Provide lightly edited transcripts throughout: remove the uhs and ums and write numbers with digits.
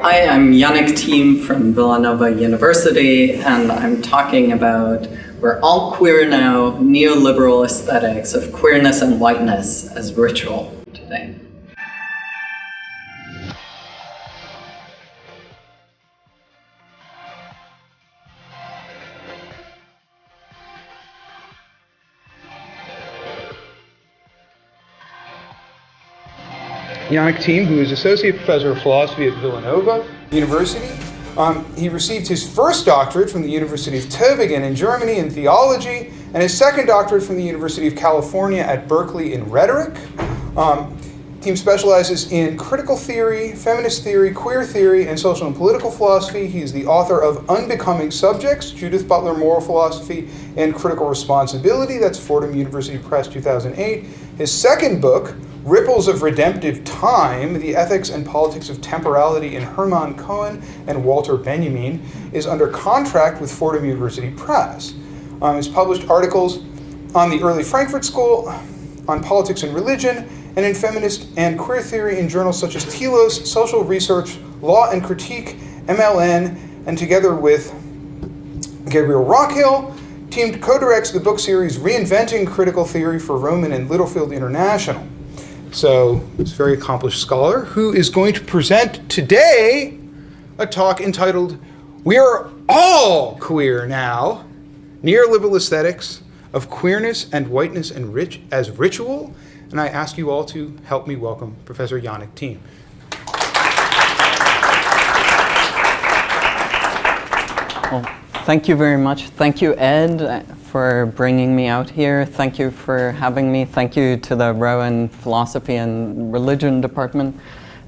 Hi, I'm Yannick Thiem from Villanova University, and I'm talking about We're All Queer Now, Neoliberal Aesthetics of Queerness and Whiteness as Ritual today. Yannick Thiem, who is Associate Professor of Philosophy at Villanova University. He received his first doctorate from the University of Tübingen in Germany in theology, and his second doctorate from the University of California at Berkeley in rhetoric. Thiem specializes in critical theory, feminist theory, queer theory, and social and political philosophy. He is the author of Unbecoming Subjects, Judith Butler Moral Philosophy and Critical Responsibility. That's Fordham University Press, 2008. His second book, Ripples of Redemptive Time, The Ethics and Politics of Temporality in Hermann Cohen and Walter Benjamin, is under contract with Fordham University Press. He's published articles on the early Frankfurt School, on politics and religion, and in feminist and queer theory in journals such as Telos, Social Research, Law and Critique, MLN, and together with Gabriel Rockhill, Thiem co-directs the book series Reinventing Critical Theory for Rowman and Littlefield International. So, this very accomplished scholar who is going to present today a talk entitled We Are All Queer Now, Neoliberal Aesthetics of Queerness and Whiteness and as Ritual. And I ask you all to help me welcome Professor Yannick Thiem. Well, thank you very much. Thank you, Ed, for bringing me out here. Thank you for having me. Thank you to the Rowan Philosophy and Religion Department.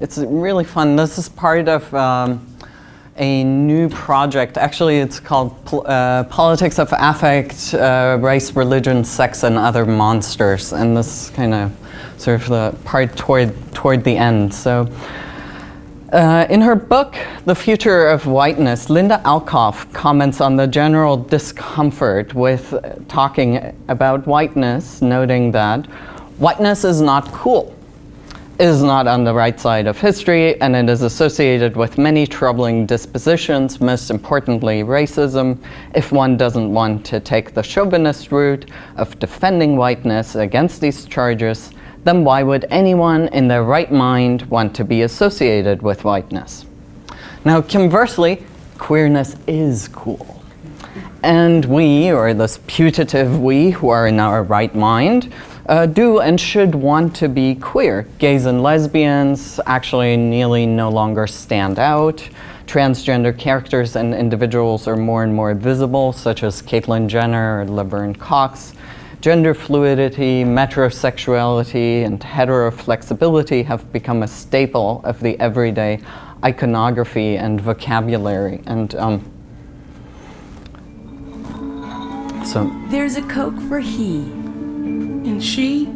It's really fun. This is part of a new project. Actually, it's called Politics of Affect, Race, Religion, Sex, and Other Monsters. And this is kind of sort of the part toward the end. So, in her book, The Future of Whiteness, Linda Alcoff comments on the general discomfort with talking about whiteness, noting that whiteness is not cool. It is not on the right side of history, and it is associated with many troubling dispositions, most importantly racism. If one doesn't want to take the chauvinist route of defending whiteness against these charges, then why would anyone in their right mind want to be associated with whiteness? Now, conversely, queerness is cool. And we, or this putative we who are in our right mind, do and should want to be queer. Gays and lesbians actually nearly no longer stand out. Transgender characters and individuals are more and more visible, such as Caitlyn Jenner or Laverne Cox. Gender fluidity, metrosexuality, and heteroflexibility have become a staple of the everyday iconography and vocabulary. And so there's a Coke for he, and she,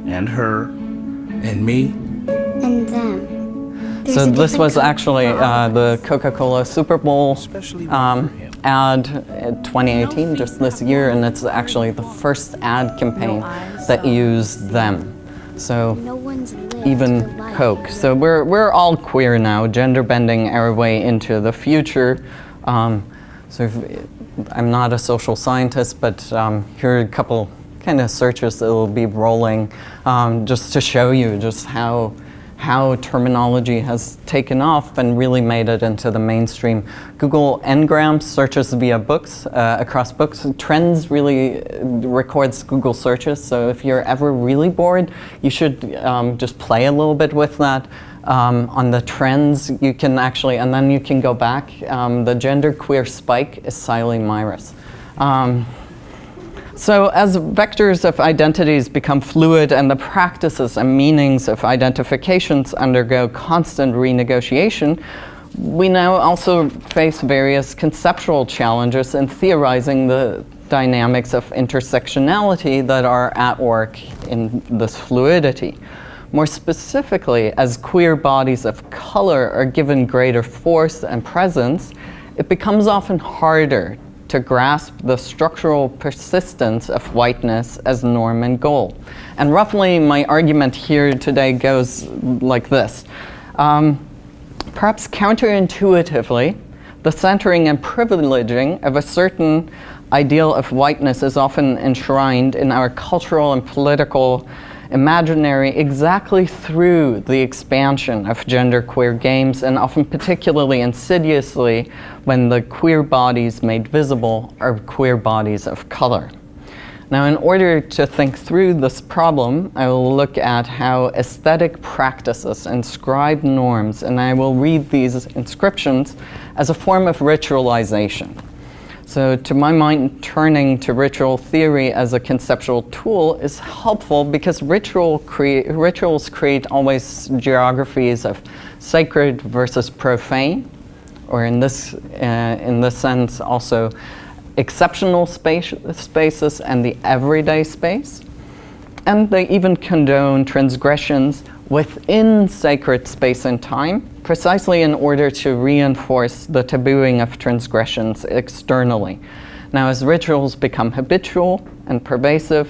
and her, and me, and them. So this was actually the Coca-Cola Super Bowl ad 2018, just this year, and it's actually the first ad campaign that used them. So even Coke. So we're all queer now, gender bending our way into the future. So I'm not a social scientist, but here are a couple kind of searches that will be rolling just to show you just how terminology has taken off and really made it into the mainstream. Google Ngrams searches via books, across books. Trends really records Google searches, so if you're ever really bored, you should just play a little bit with that. On the trends, you can actually, and then you can go back. The genderqueer spike is Siley Myris. So as vectors of identities become fluid and the practices and meanings of identifications undergo constant renegotiation, we now also face various conceptual challenges in theorizing the dynamics of intersectionality that are at work in this fluidity. More specifically, as queer bodies of color are given greater force and presence, it becomes often harder to grasp the structural persistence of whiteness as norm and goal. And roughly, my argument here today goes like this. Perhaps counterintuitively, the centering and privileging of a certain ideal of whiteness is often enshrined in our cultural and political imaginary exactly through the expansion of genderqueer games, and often particularly insidiously when the queer bodies made visible are queer bodies of color. Now, in order to think through this problem, I will look at how aesthetic practices inscribe norms, and I will read these inscriptions as a form of ritualization. So to my mind, turning to ritual theory as a conceptual tool is helpful because rituals create always geographies of sacred versus profane, or in this sense also exceptional spaces and the everyday space. And they even condone transgressions within sacred space and time, precisely in order to reinforce the tabooing of transgressions externally. Now, as rituals become habitual and pervasive,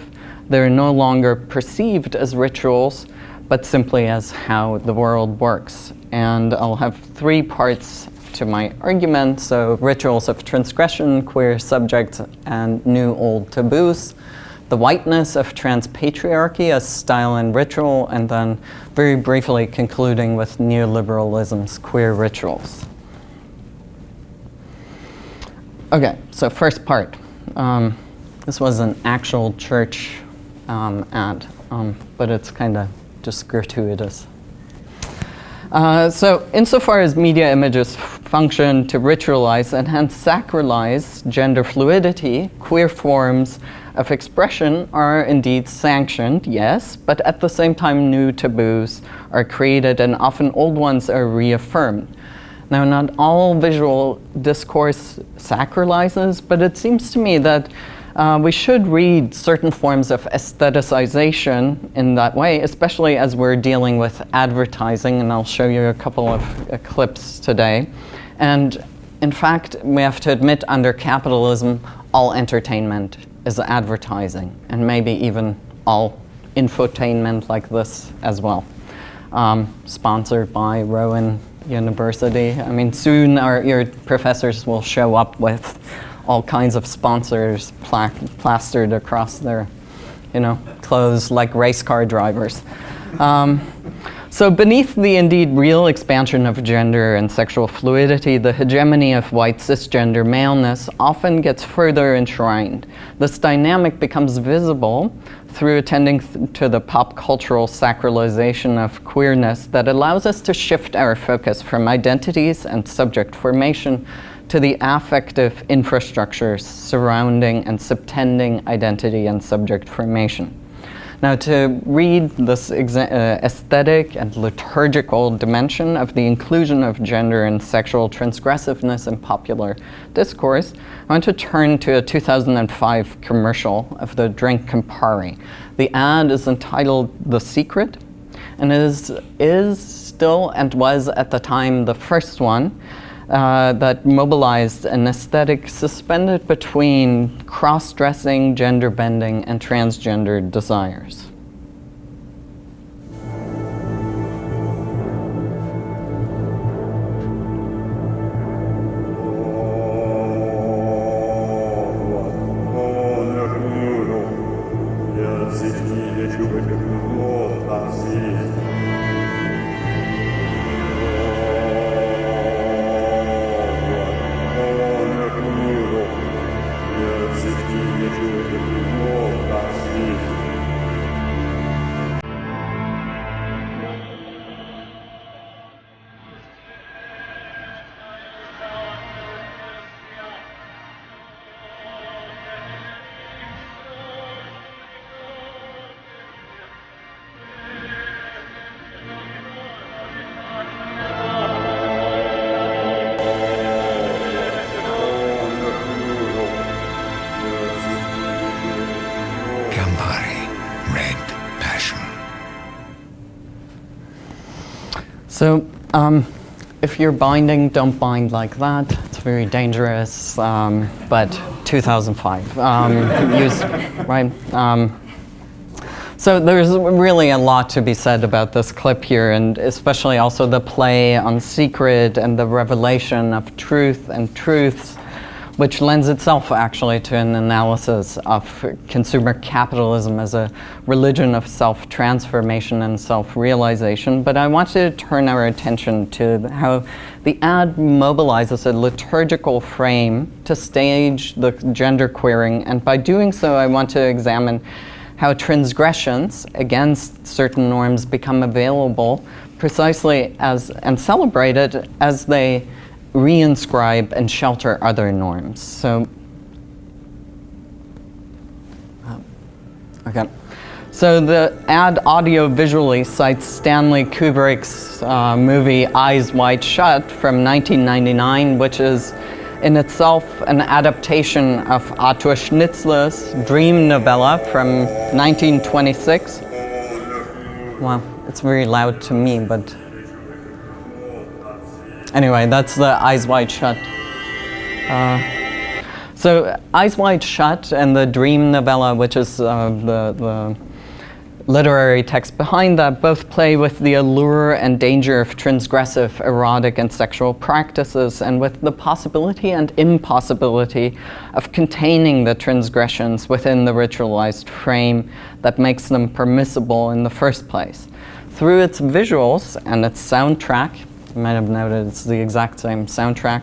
they're no longer perceived as rituals, but simply as how the world works. And I'll have three parts to my argument. So, rituals of transgression, queer subjects, and new old taboos. The whiteness of trans-patriarchy as style and ritual, and then very briefly concluding with neoliberalism's queer rituals. Okay, so first part. This was an actual church ad, but it's kind of just gratuitous. So insofar as media images function to ritualize and hence sacralize gender fluidity, queer forms of expression are indeed sanctioned, yes, but at the same time new taboos are created and often old ones are reaffirmed. Now, not all visual discourse sacralizes, but it seems to me that we should read certain forms of aestheticization in that way, especially as we're dealing with advertising, and I'll show you a couple of clips today. And in fact, we have to admit under capitalism, all entertainment is advertising, and maybe even all infotainment like this as well. Sponsored by Rowan University. I mean, soon your professors will show up with all kinds of sponsors plastered across their, clothes like race car drivers. So beneath the indeed real expansion of gender and sexual fluidity, the hegemony of white cisgender maleness often gets further enshrined. This dynamic becomes visible through attending to the pop cultural sacralization of queerness that allows us to shift our focus from identities and subject formation to the affective infrastructures surrounding and subtending identity and subject formation. Now, to read this aesthetic and liturgical dimension of the inclusion of gender and sexual transgressiveness in popular discourse, I want to turn to a 2005 commercial of the drink Campari. The ad is entitled The Secret, and is still and was at the time the first one that mobilized an aesthetic suspended between cross-dressing, gender-bending, and transgender desires. So, if you're binding, don't bind like that. It's very dangerous, but 2005. So there's really a lot to be said about this clip here, and especially also the play on secret and the revelation of truth and truths, which lends itself actually to an analysis of consumer capitalism as a religion of self-transformation and self-realization. But I want to turn our attention to how the ad mobilizes a liturgical frame to stage the gender queering, and by doing so I want to examine how transgressions against certain norms become available precisely as and celebrated as they reinscribe and shelter other norms. So, okay. So the ad audio-visually cites Stanley Kubrick's movie Eyes Wide Shut from 1999, which is in itself an adaptation of Arthur Schnitzler's dream novella from 1926. Wow, it's very loud to me, but anyway, that's the Eyes Wide Shut. So Eyes Wide Shut and the dream novella, which is the literary text behind that, both play with the allure and danger of transgressive, erotic, and sexual practices, and with the possibility and impossibility of containing the transgressions within the ritualized frame that makes them permissible in the first place. Through its visuals and its soundtrack, you might have noted it's the exact same soundtrack,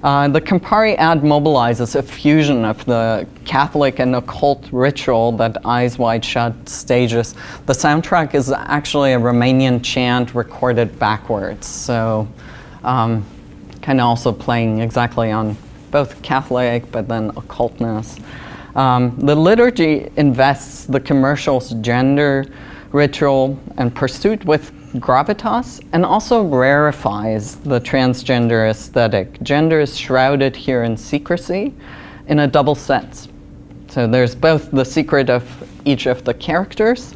the Campari ad mobilizes a fusion of the Catholic and occult ritual that Eyes Wide Shut stages. The soundtrack is actually a Romanian chant recorded backwards, so kind of also playing exactly on both Catholic but then occultness. The liturgy invests the commercial's gender ritual and pursuit with gravitas, and also rarefies the transgender aesthetic. Gender is shrouded here in secrecy in a double sense. So there's both the secret of each of the characters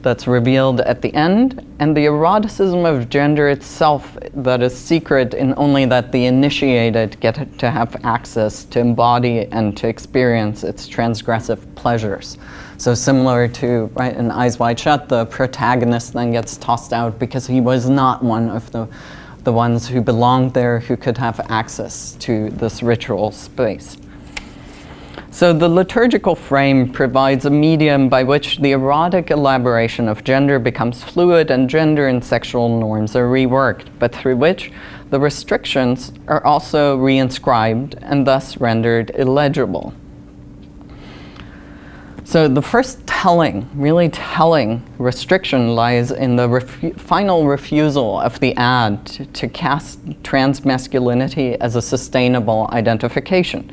that's revealed at the end, and the eroticism of gender itself that is secret in only that the initiated get to have access to embody and to experience its transgressive pleasures. So similar to, right, in Eyes Wide Shut, the protagonist then gets tossed out because he was not one of the ones who belonged there, who could have access to this ritual space. So the liturgical frame provides a medium by which the erotic elaboration of gender becomes fluid and gender and sexual norms are reworked, but through which the restrictions are also reinscribed and thus rendered illegible. So the first really telling restriction lies in the final refusal of the ad to cast transmasculinity as a sustainable identification.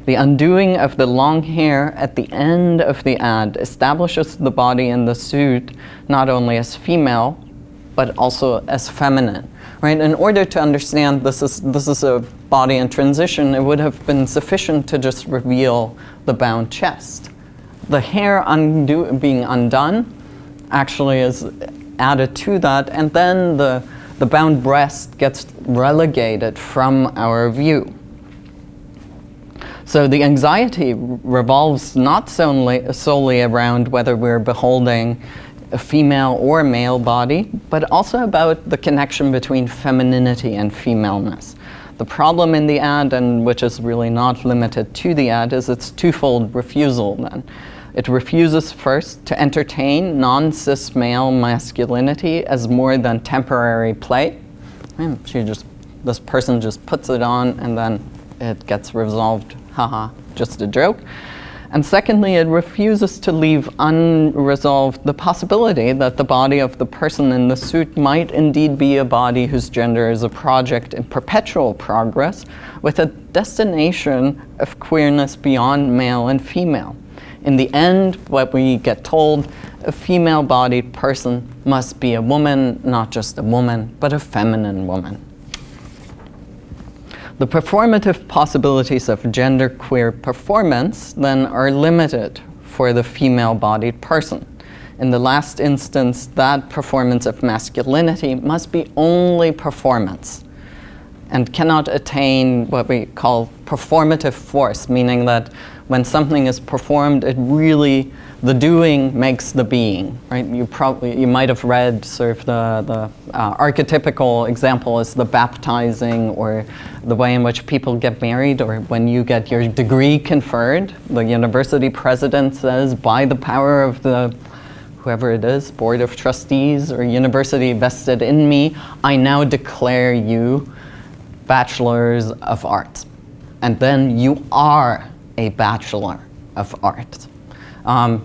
The undoing of the long hair at the end of the ad establishes the body in the suit not only as female, but also as feminine. Right? In order to understand this is a body in transition, it would have been sufficient to just reveal the bound chest. The hair being undone actually is added to that, and then the bound breast gets relegated from our view. So the anxiety revolves not solely around whether we're beholding a female or male body, but also about the connection between femininity and femaleness. The problem in the ad, and which is really not limited to the ad, is its twofold refusal then. It refuses first to entertain non-cis male masculinity as more than temporary play. This person just puts it on and then it gets resolved, haha, just a joke. And secondly, it refuses to leave unresolved the possibility that the body of the person in the suit might indeed be a body whose gender is a project in perpetual progress with a destination of queerness beyond male and female. In the end, what we get told, a female-bodied person must be a woman, not just a woman, but a feminine woman. The performative possibilities of genderqueer performance then are limited for the female-bodied person. In the last instance, that performance of masculinity must be only performance. and cannot attain what we call performative force, meaning that when something is performed, it really, the doing makes the being, right? You might have read sort of the archetypical example is the baptizing, or the way in which people get married, or when you get your degree conferred. The university president says, by the power of the whoever it is, board of trustees or university vested in me, I now declare you bachelors of arts. And then you are a bachelor of arts.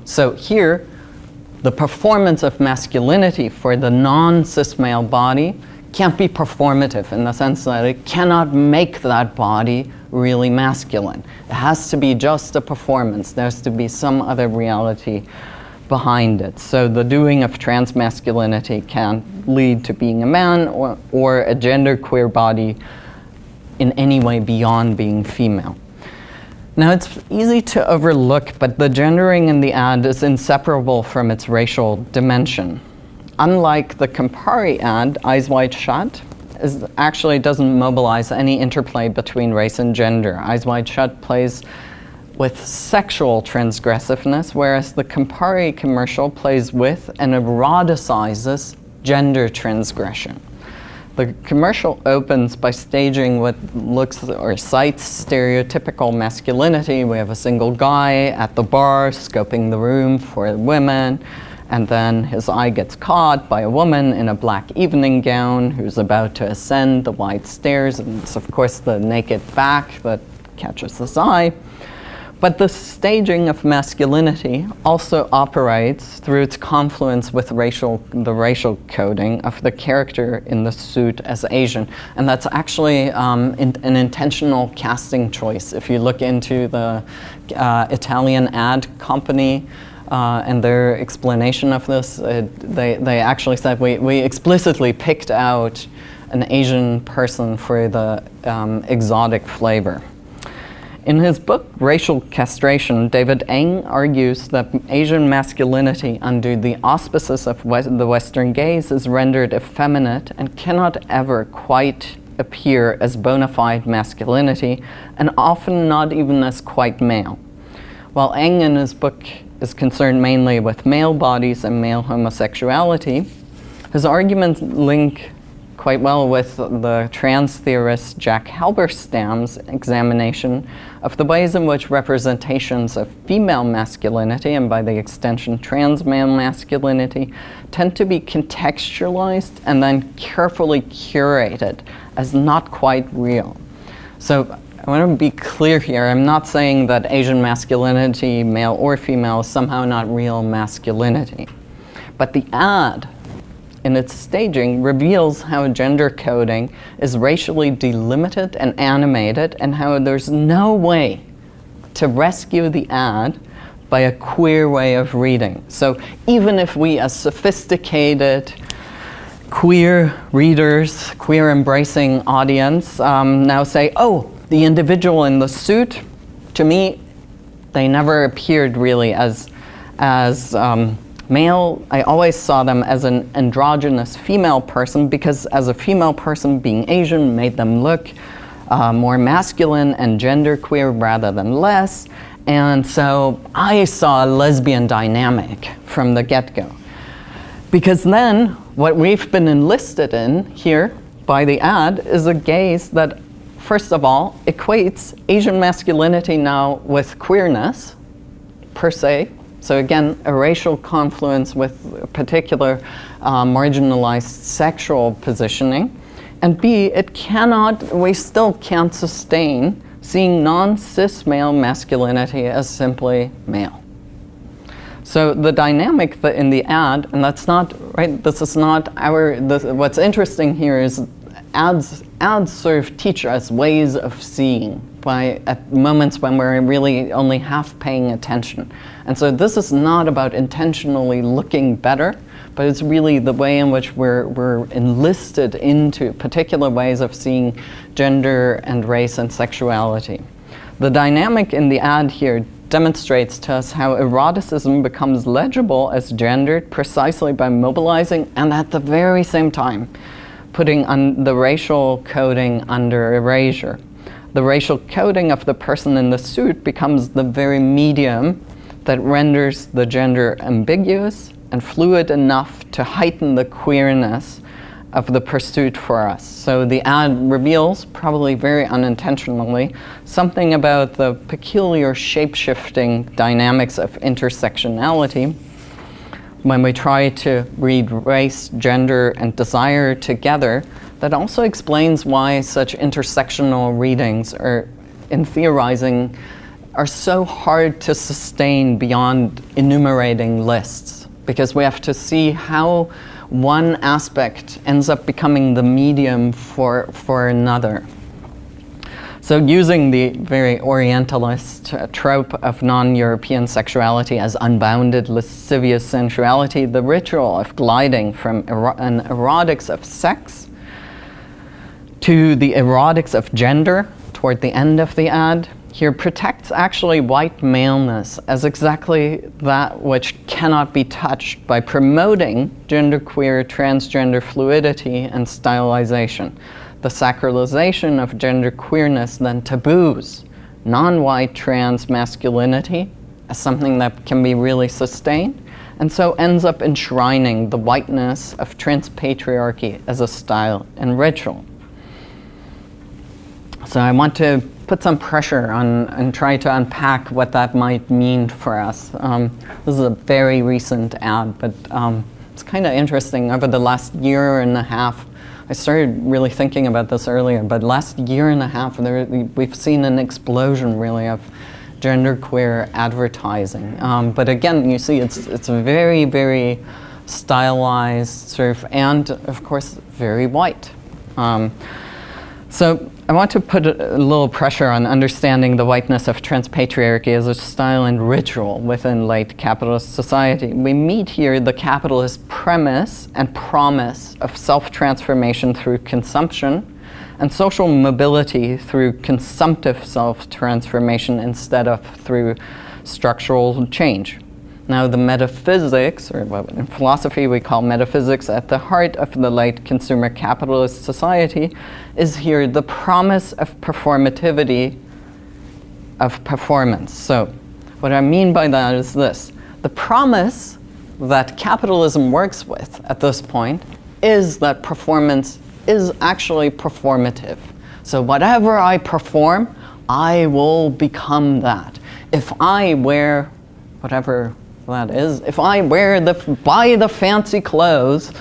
So here, the performance of masculinity for the non-cis male body can't be performative in the sense that it cannot make that body really masculine. It has to be just a performance. There has to be some other reality behind it. So the doing of transmasculinity can lead to being a man or a genderqueer body in any way beyond being female. Now, it's easy to overlook, but the gendering in the ad is inseparable from its racial dimension. Unlike the Campari ad, Eyes Wide Shut actually doesn't mobilize any interplay between race and gender. Eyes Wide Shut plays with sexual transgressiveness, whereas the Campari commercial plays with and eroticizes gender transgression. The commercial opens by staging what looks or cites stereotypical masculinity. We have a single guy at the bar scoping the room for women, and then his eye gets caught by a woman in a black evening gown who's about to ascend the wide stairs, and it's of course the naked back that catches his eye. But the staging of masculinity also operates through its confluence with the racial coding of the character in the suit as Asian. And that's actually an intentional casting choice. If you look into the Italian ad company and their explanation of this, they actually said, we explicitly picked out an Asian person for the exotic flavor. In his book, Racial Castration, David Eng argues that Asian masculinity under the auspices of the Western gaze is rendered effeminate and cannot ever quite appear as bona fide masculinity, and often not even as quite male. While Eng in his book is concerned mainly with male bodies and male homosexuality, his arguments link quite well with the trans theorist Jack Halberstam's examination of the ways in which representations of female masculinity, and by the extension trans male masculinity, tend to be contextualized and then carefully curated as not quite real. So I want to be clear here. I'm not saying that Asian masculinity, male or female, is somehow not real masculinity. But the ad in its staging reveals how gender coding is racially delimited and animated, and how there's no way to rescue the ad by a queer way of reading. So even if we, as sophisticated queer readers, queer embracing audience, now say, oh, the individual in the suit, to me, they never appeared really as male. I always saw them as an androgynous female person, because as a female person, being Asian made them look more masculine and genderqueer rather than less. And so I saw a lesbian dynamic from the get-go. Because then what we've been enlisted in here by the ad is a gaze that, first of all, equates Asian masculinity now with queerness, per se. So again, a racial confluence with a particular marginalized sexual positioning. And B, we still can't sustain seeing non-cis male masculinity as simply male. So the dynamic in the ad, and that's not, right, this is not what's interesting here is ads sort of teach us ways of seeing at moments when we're really only half paying attention. And so this is not about intentionally looking better, but it's really the way in which we're enlisted into particular ways of seeing gender and race and sexuality. The dynamic in the ad here demonstrates to us how eroticism becomes legible as gendered precisely by mobilizing and at the very same time putting the racial coding under erasure. The racial coding of the person in the suit becomes the very medium that renders the gender ambiguous and fluid enough to heighten the queerness of the pursuit for us. So the ad reveals, probably very unintentionally, something about the peculiar shape-shifting dynamics of intersectionality when we try to read race, gender, and desire together. That also explains why such intersectional readings in theorizing are so hard to sustain beyond enumerating lists, because we have to see how one aspect ends up becoming the medium for another. So using the very Orientalist trope of non-European sexuality as unbounded lascivious sensuality, the ritual of gliding from an erotics of sex to the erotics of gender toward the end of the ad here protects actually white maleness as exactly that which cannot be touched by promoting genderqueer, transgender fluidity and stylization. The sacralization of genderqueerness then taboos non-white trans masculinity as something that can be really sustained, and so ends up enshrining the whiteness of trans patriarchy as a style and ritual. So I want to put some pressure on and try to unpack what that might mean for us. This is a very recent ad, but it's kind of interesting. Over the last year and a half, I started really thinking about this earlier, but last year and a half, we've seen an explosion really of genderqueer advertising. But again, you see it's very, very stylized, sort of, and of course, very white. So I want to put a little pressure on understanding the whiteness of transpatriarchy as a style and ritual within late capitalist society. We meet here the capitalist premise and promise of self-transformation through consumption and social mobility through consumptive self-transformation instead of through structural change. Now the metaphysics, or what in philosophy we call metaphysics, at the heart of the late consumer capitalist society is here the promise of performativity of performance. So what I mean by that is this. The promise that capitalism works with at this point is that performance is actually performative. So whatever I perform, I will become that. If I wear whatever that is, if I buy the fancy clothes,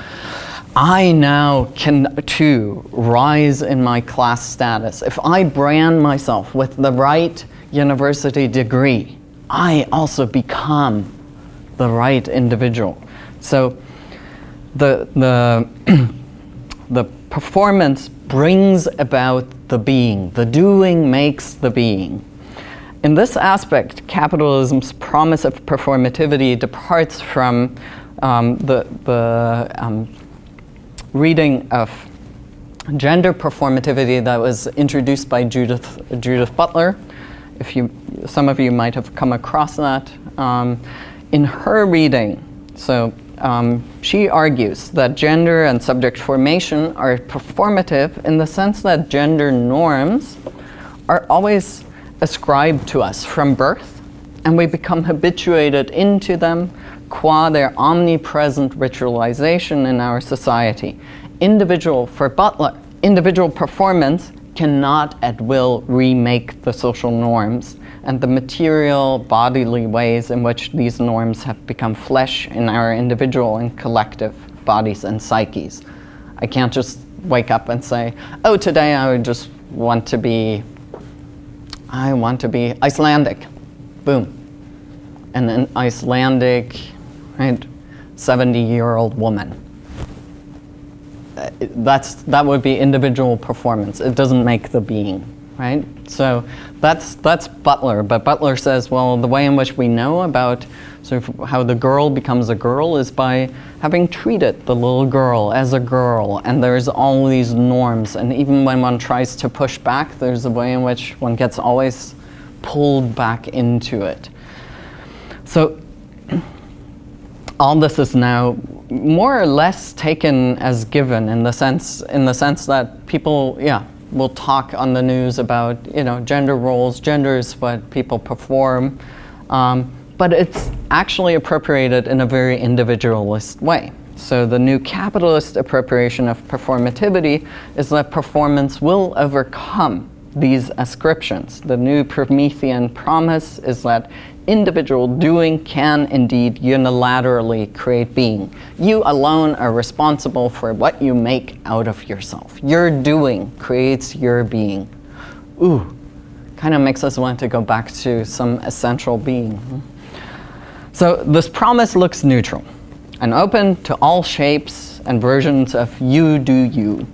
I now can too rise in my class status. If I brand myself with the right university degree, I also become the right individual. So the performance brings about the being. The doing makes the being. In this aspect, capitalism's promise of performativity departs from the reading of gender performativity that was introduced by Judith Butler. Some of you might have come across that. In her reading, she argues that gender and subject formation are performative in the sense that gender norms are always ascribed to us from birth, and we become habituated into them qua their omnipresent ritualization in our society. For Butler, individual performance cannot at will remake the social norms and the material bodily ways in which these norms have become flesh in our individual and collective bodies and psyches. I can't just wake up and say, oh, today I would just want to be Icelandic. Boom. And an Icelandic, right, 70-year-old woman. That would be individual performance. It doesn't make the being, right? So that's Butler. But Butler says, well, the way in which we know about sort of how the girl becomes a girl is by having treated the little girl as a girl, and there's all these norms, and even when one tries to push back, there's a way in which one gets always pulled back into it. So all this is now more or less taken as given in the sense that people, will talk on the news about, gender roles. Gender is what people perform, but it's actually appropriated in a very individualist way. So the new capitalist appropriation of performativity is that performance will overcome these ascriptions. The new Promethean promise is that individual doing can indeed unilaterally create being. You alone are responsible for what you make out of yourself. Your doing creates your being. Ooh, kind of makes us want to go back to some essential being. So this promise looks neutral and open to all shapes and versions of you do you.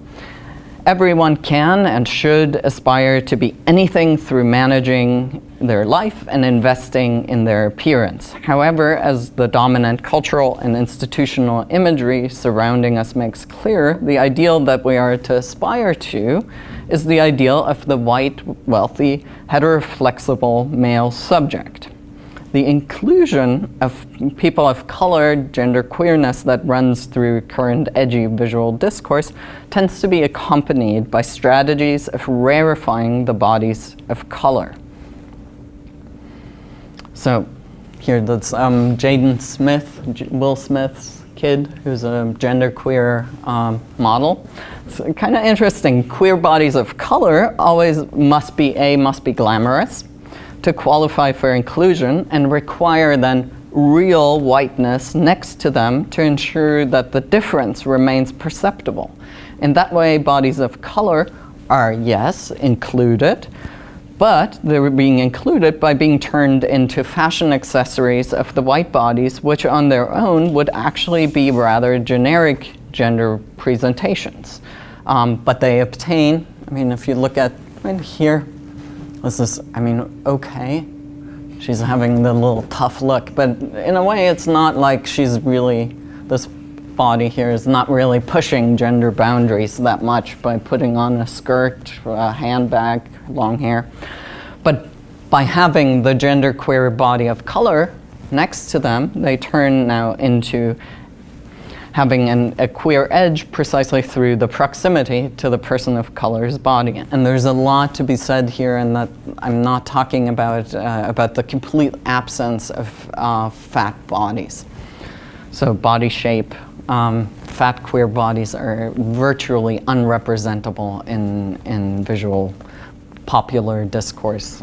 Everyone can and should aspire to be anything through managing their life and investing in their appearance. However, as the dominant cultural and institutional imagery surrounding us makes clear, the ideal that we are to aspire to is the ideal of the white, wealthy, heteroflexible male subject. The inclusion of people of color, gender queerness that runs through current edgy visual discourse tends to be accompanied by strategies of rarefying the bodies of color. So here that's Jaden Smith, Will Smith's kid, who's a genderqueer model. It's kind of interesting. Queer bodies of color always must be glamorous to qualify for inclusion and require then real whiteness next to them to ensure that the difference remains perceptible. In that way, bodies of color are, yes, included, but they're being included by being turned into fashion accessories of the white bodies, which on their own would actually be rather generic gender presentations. But they obtain, if you look at right here, this is, okay. She's having the little tough look, but in a way it's not like she's really, this body here is not really pushing gender boundaries that much by putting on a skirt, a handbag, long hair. But by having the genderqueer body of color next to them, they turn now into having a queer edge precisely through the proximity to the person of color's body. And there's a lot to be said here, and that I'm not talking about the complete absence of fat bodies. So body shape, fat queer bodies are virtually unrepresentable in visual popular discourse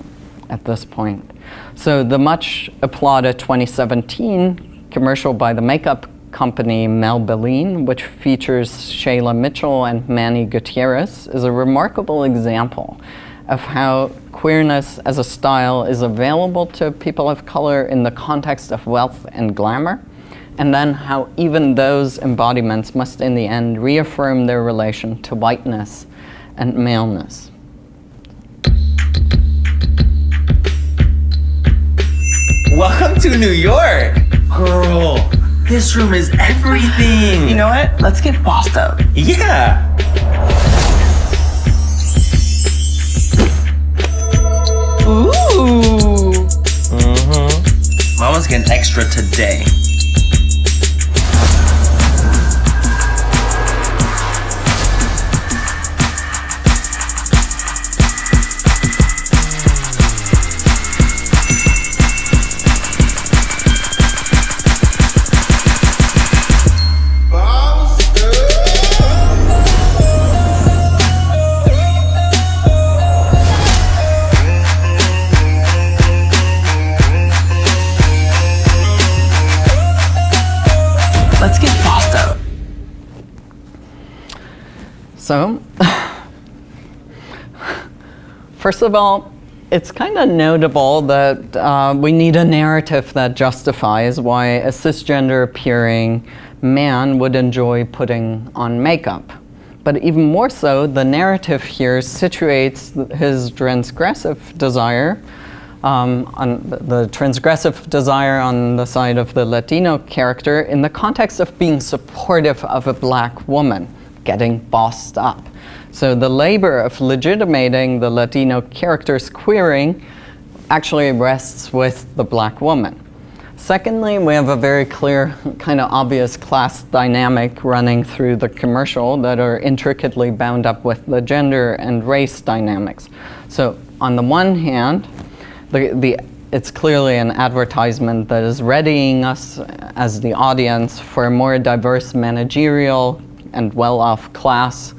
at this point. So the much applauded 2017 commercial by the makeup company Maybelline, which features Shayla Mitchell and Manny Gutierrez, is a remarkable example of how queerness as a style is available to people of color in the context of wealth and glamour, and then how even those embodiments must in the end reaffirm their relation to whiteness and maleness. Welcome to New York! Girl, this room is everything! You know what? Let's get bossed up. Yeah! Ooh! Mama's getting extra today. Let's get bossed up. So, first of all, it's kind of notable that we need a narrative that justifies why a cisgender appearing man would enjoy putting on makeup. But even more so, the narrative here situates his transgressive desire on the transgressive desire on the side of the Latino character in the context of being supportive of a black woman, getting bossed up. So the labor of legitimating the Latino character's queering actually rests with the black woman. Secondly, we have a very clear, kind of obvious class dynamic running through the commercial that are intricately bound up with the gender and race dynamics. So on the one hand, it's clearly an advertisement that is readying us as the audience for a more diverse managerial and well-off class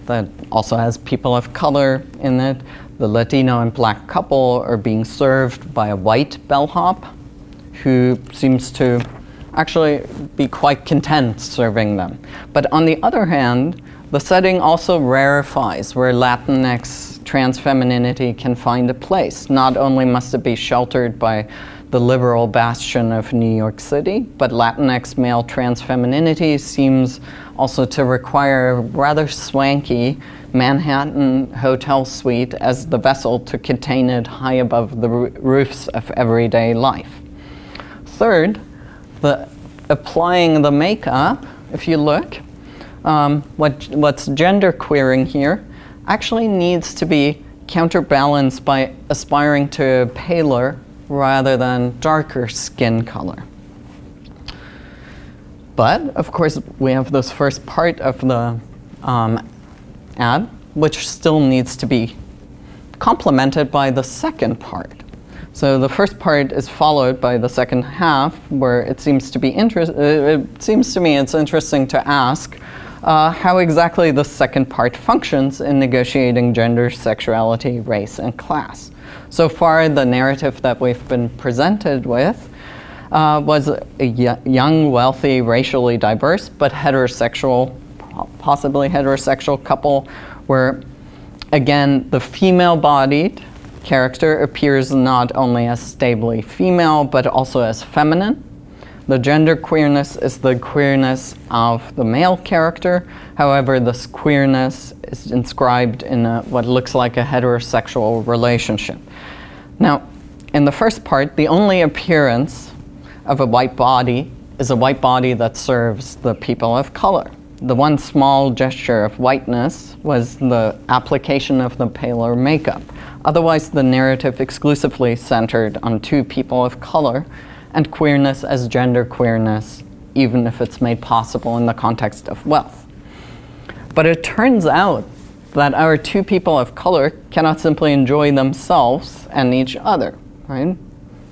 that also has people of color in it. The Latino and black couple are being served by a white bellhop who seems to actually be quite content serving them. But on the other hand, the setting also rarefies where Latinx trans femininity can find a place. Not only must it be sheltered by the liberal bastion of New York City, but Latinx male trans femininity seems also to require a rather swanky Manhattan hotel suite as the vessel to contain it high above the roofs of everyday life. Third, applying the makeup, if you look, what's gender queering here actually needs to be counterbalanced by aspiring to a paler rather than darker skin color. But, of course, we have this first part of the ad, which still needs to be complemented by the second part. So the first part is followed by the second half, where it seems to be it seems to me it's interesting to ask how exactly the second part functions in negotiating gender, sexuality, race, and class. So far, the narrative that we've been presented with was a young, wealthy, racially diverse, but heterosexual, possibly heterosexual couple where, again, the female-bodied character appears not only as stably female, but also as feminine. The gender queerness is the queerness of the male character. However, this queerness is inscribed in what looks like a heterosexual relationship. Now, in the first part, the only appearance of a white body is a white body that serves the people of color. The one small gesture of whiteness was the application of the paler makeup. Otherwise, the narrative exclusively centered on two people of color and queerness as gender queerness, even if it's made possible in the context of wealth. But it turns out that our two people of color cannot simply enjoy themselves and each other, right?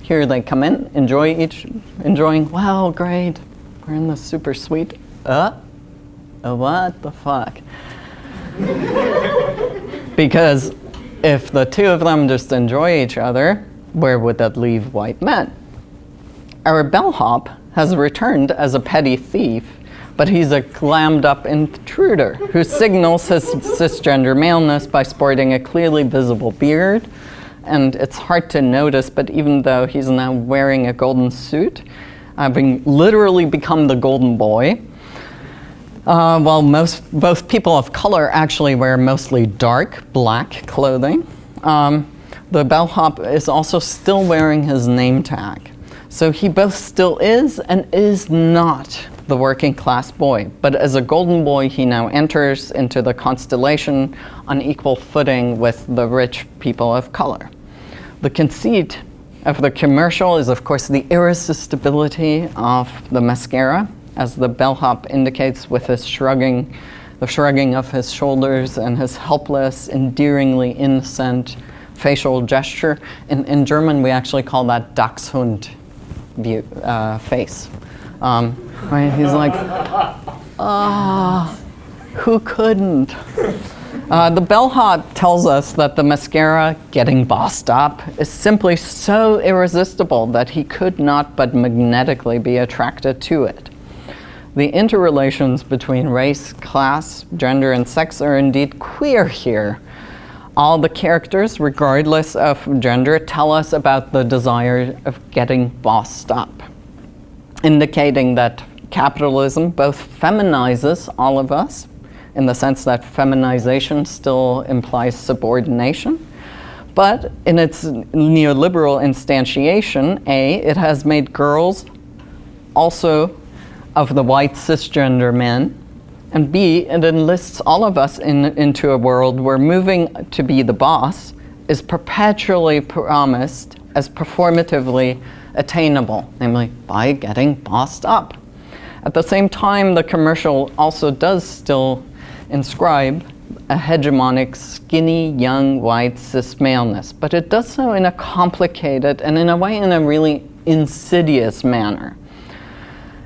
Here they come in, enjoying, wow, great, we're in the super suite. What the fuck? Because if the two of them just enjoy each other, where would that leave white men? Our bellhop has returned as a petty thief, but he's a glammed up intruder who signals his cisgender maleness by sporting a clearly visible beard. And it's hard to notice, but even though he's now wearing a golden suit, having literally become the golden boy, while both people of color actually wear mostly dark black clothing, the bellhop is also still wearing his name tag. So he both still is and is not the working class boy. But as a golden boy, he now enters into the constellation on equal footing with the rich people of color. The conceit of the commercial is, of course, the irresistibility of the mascara, as the bellhop indicates with his shrugging of his shoulders and his helpless, endearingly innocent facial gesture. In German, we actually call that Dachshund face. Right? He's like, who couldn't? The bellhop tells us that the mascara, getting bossed up, is simply so irresistible that he could not but magnetically be attracted to it. The interrelations between race, class, gender, and sex are indeed queer here. All the characters, regardless of gender, tell us about the desire of getting bossed up, indicating that capitalism both feminizes all of us, in the sense that feminization still implies subordination, but in its neoliberal instantiation, it has made girls also of the white cisgender men, and B, it enlists all of us into a world where moving to be the boss is perpetually promised as performatively attainable, namely by getting bossed up. At the same time, the commercial also does still inscribe a hegemonic, skinny, young, white, cis maleness, but it does so in a complicated and in a way in a really insidious manner.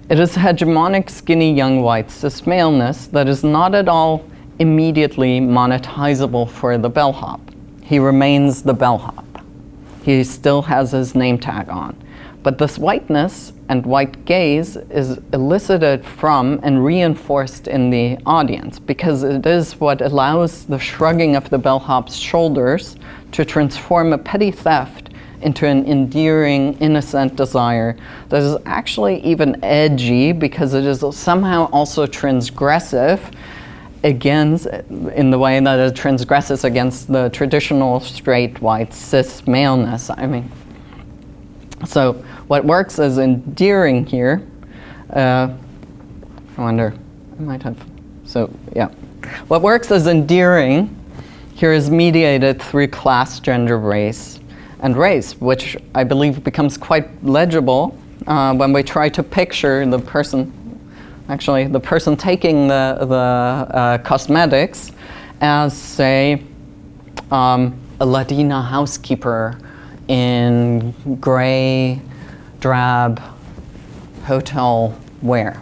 It is hegemonic, skinny, young, white, cis maleness that is not at all immediately monetizable for the bellhop. He remains the bellhop. He still has his name tag on. But this whiteness and white gaze is elicited from and reinforced in the audience because it is what allows the shrugging of the bellhop's shoulders to transform a petty theft into an endearing, innocent desire that is actually even edgy because it is somehow also transgressive against, in the way that it transgresses against the traditional straight, white, cis maleness. I mean, so what works as endearing here, I wonder, I might have, so yeah. What works as endearing here is mediated through class, gender, race, and race, which I believe becomes quite legible when we try to picture the person, actually the person taking the cosmetics as, say, a Latina housekeeper in gray, drab hotel wear.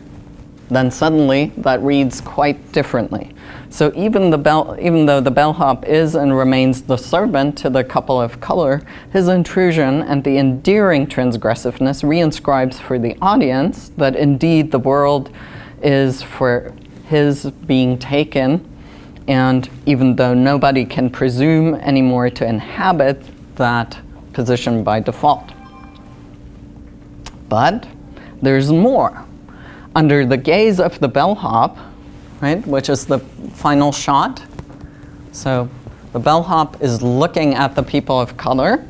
Then suddenly that reads quite differently. So even though the bellhop is and remains the servant to the couple of color, his intrusion and the endearing transgressiveness reinscribes for the audience that indeed the world is for his being taken, and even though nobody can presume anymore to inhabit that position by default. But there's more. Under the gaze of the bellhop, right, which is the final shot, so the bellhop is looking at the people of color,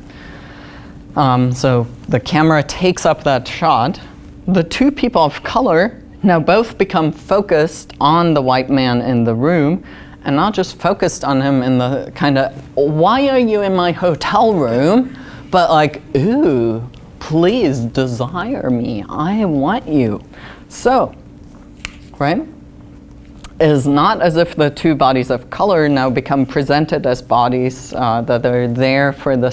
so the camera takes up that shot. The two people of color now both become focused on the white man in the room, and not just focused on him in the kind of, why are you in my hotel room? But like, ooh, please desire me, I want you. So, right, it is not as if the two bodies of color now become presented as bodies that are there for the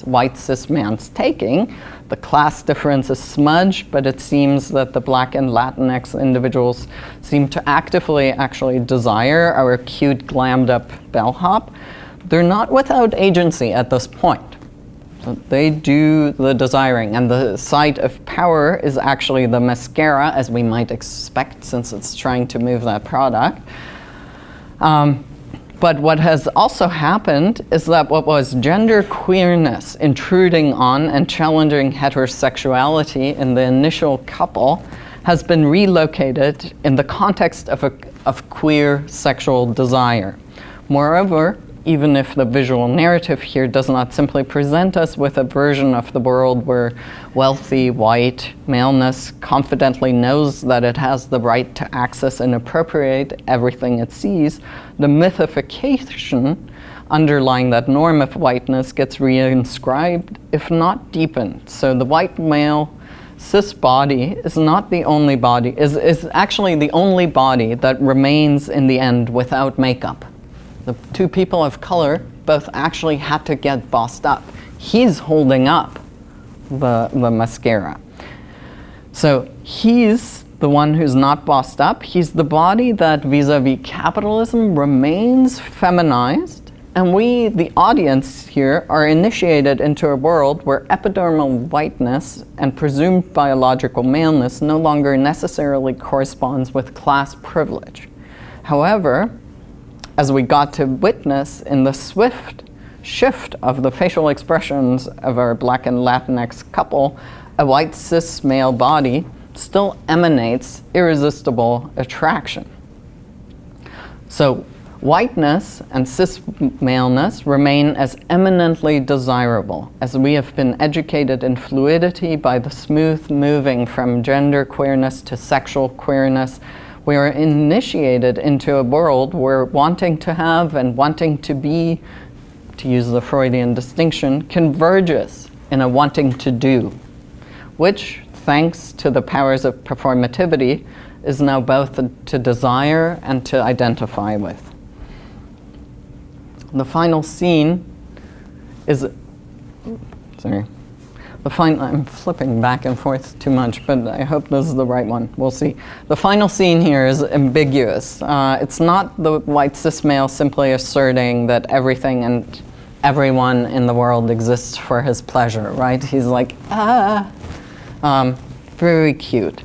white cis man's taking. The class difference is smudged, but it seems that the Black and Latinx individuals seem to actively actually desire our cute, glammed up bellhop. They're not without agency at this point. So they do the desiring, and the site of power is actually the mascara, as we might expect, since it's trying to move that product. But what has also happened is that what was gender queerness intruding on and challenging heterosexuality in the initial couple has been relocated in the context of queer sexual desire. Moreover, even if the visual narrative here does not simply present us with a version of the world where wealthy white maleness confidently knows that it has the right to access and appropriate everything it sees, the mythification underlying that norm of whiteness gets reinscribed, if not deepened. So the white male cis body is not the only body, is actually the only body that remains in the end without makeup. The two people of color both actually had to get bossed up. He's holding up the mascara. So he's the one who's not bossed up. He's the body that vis-a-vis capitalism remains feminized. And we, the audience here, are initiated into a world where epidermal whiteness and presumed biological maleness no longer necessarily corresponds with class privilege. However, as we got to witness in the swift shift of the facial expressions of our Black and Latinx couple, a white cis male body still emanates irresistible attraction. So whiteness and cis maleness remain as eminently desirable, as we have been educated in fluidity by the smooth moving from gender queerness to sexual queerness. We are initiated into a world where wanting to have and wanting to be, to use the Freudian distinction, converges in a wanting to do. which, thanks to the powers of performativity, is now both to desire and to identify with. The final scene is, I'm flipping back and forth too much, but I hope this is the right one. We'll see. The final scene here is ambiguous. It's not the white cis male simply asserting that everything and everyone in the world exists for his pleasure, right? He's like, very cute.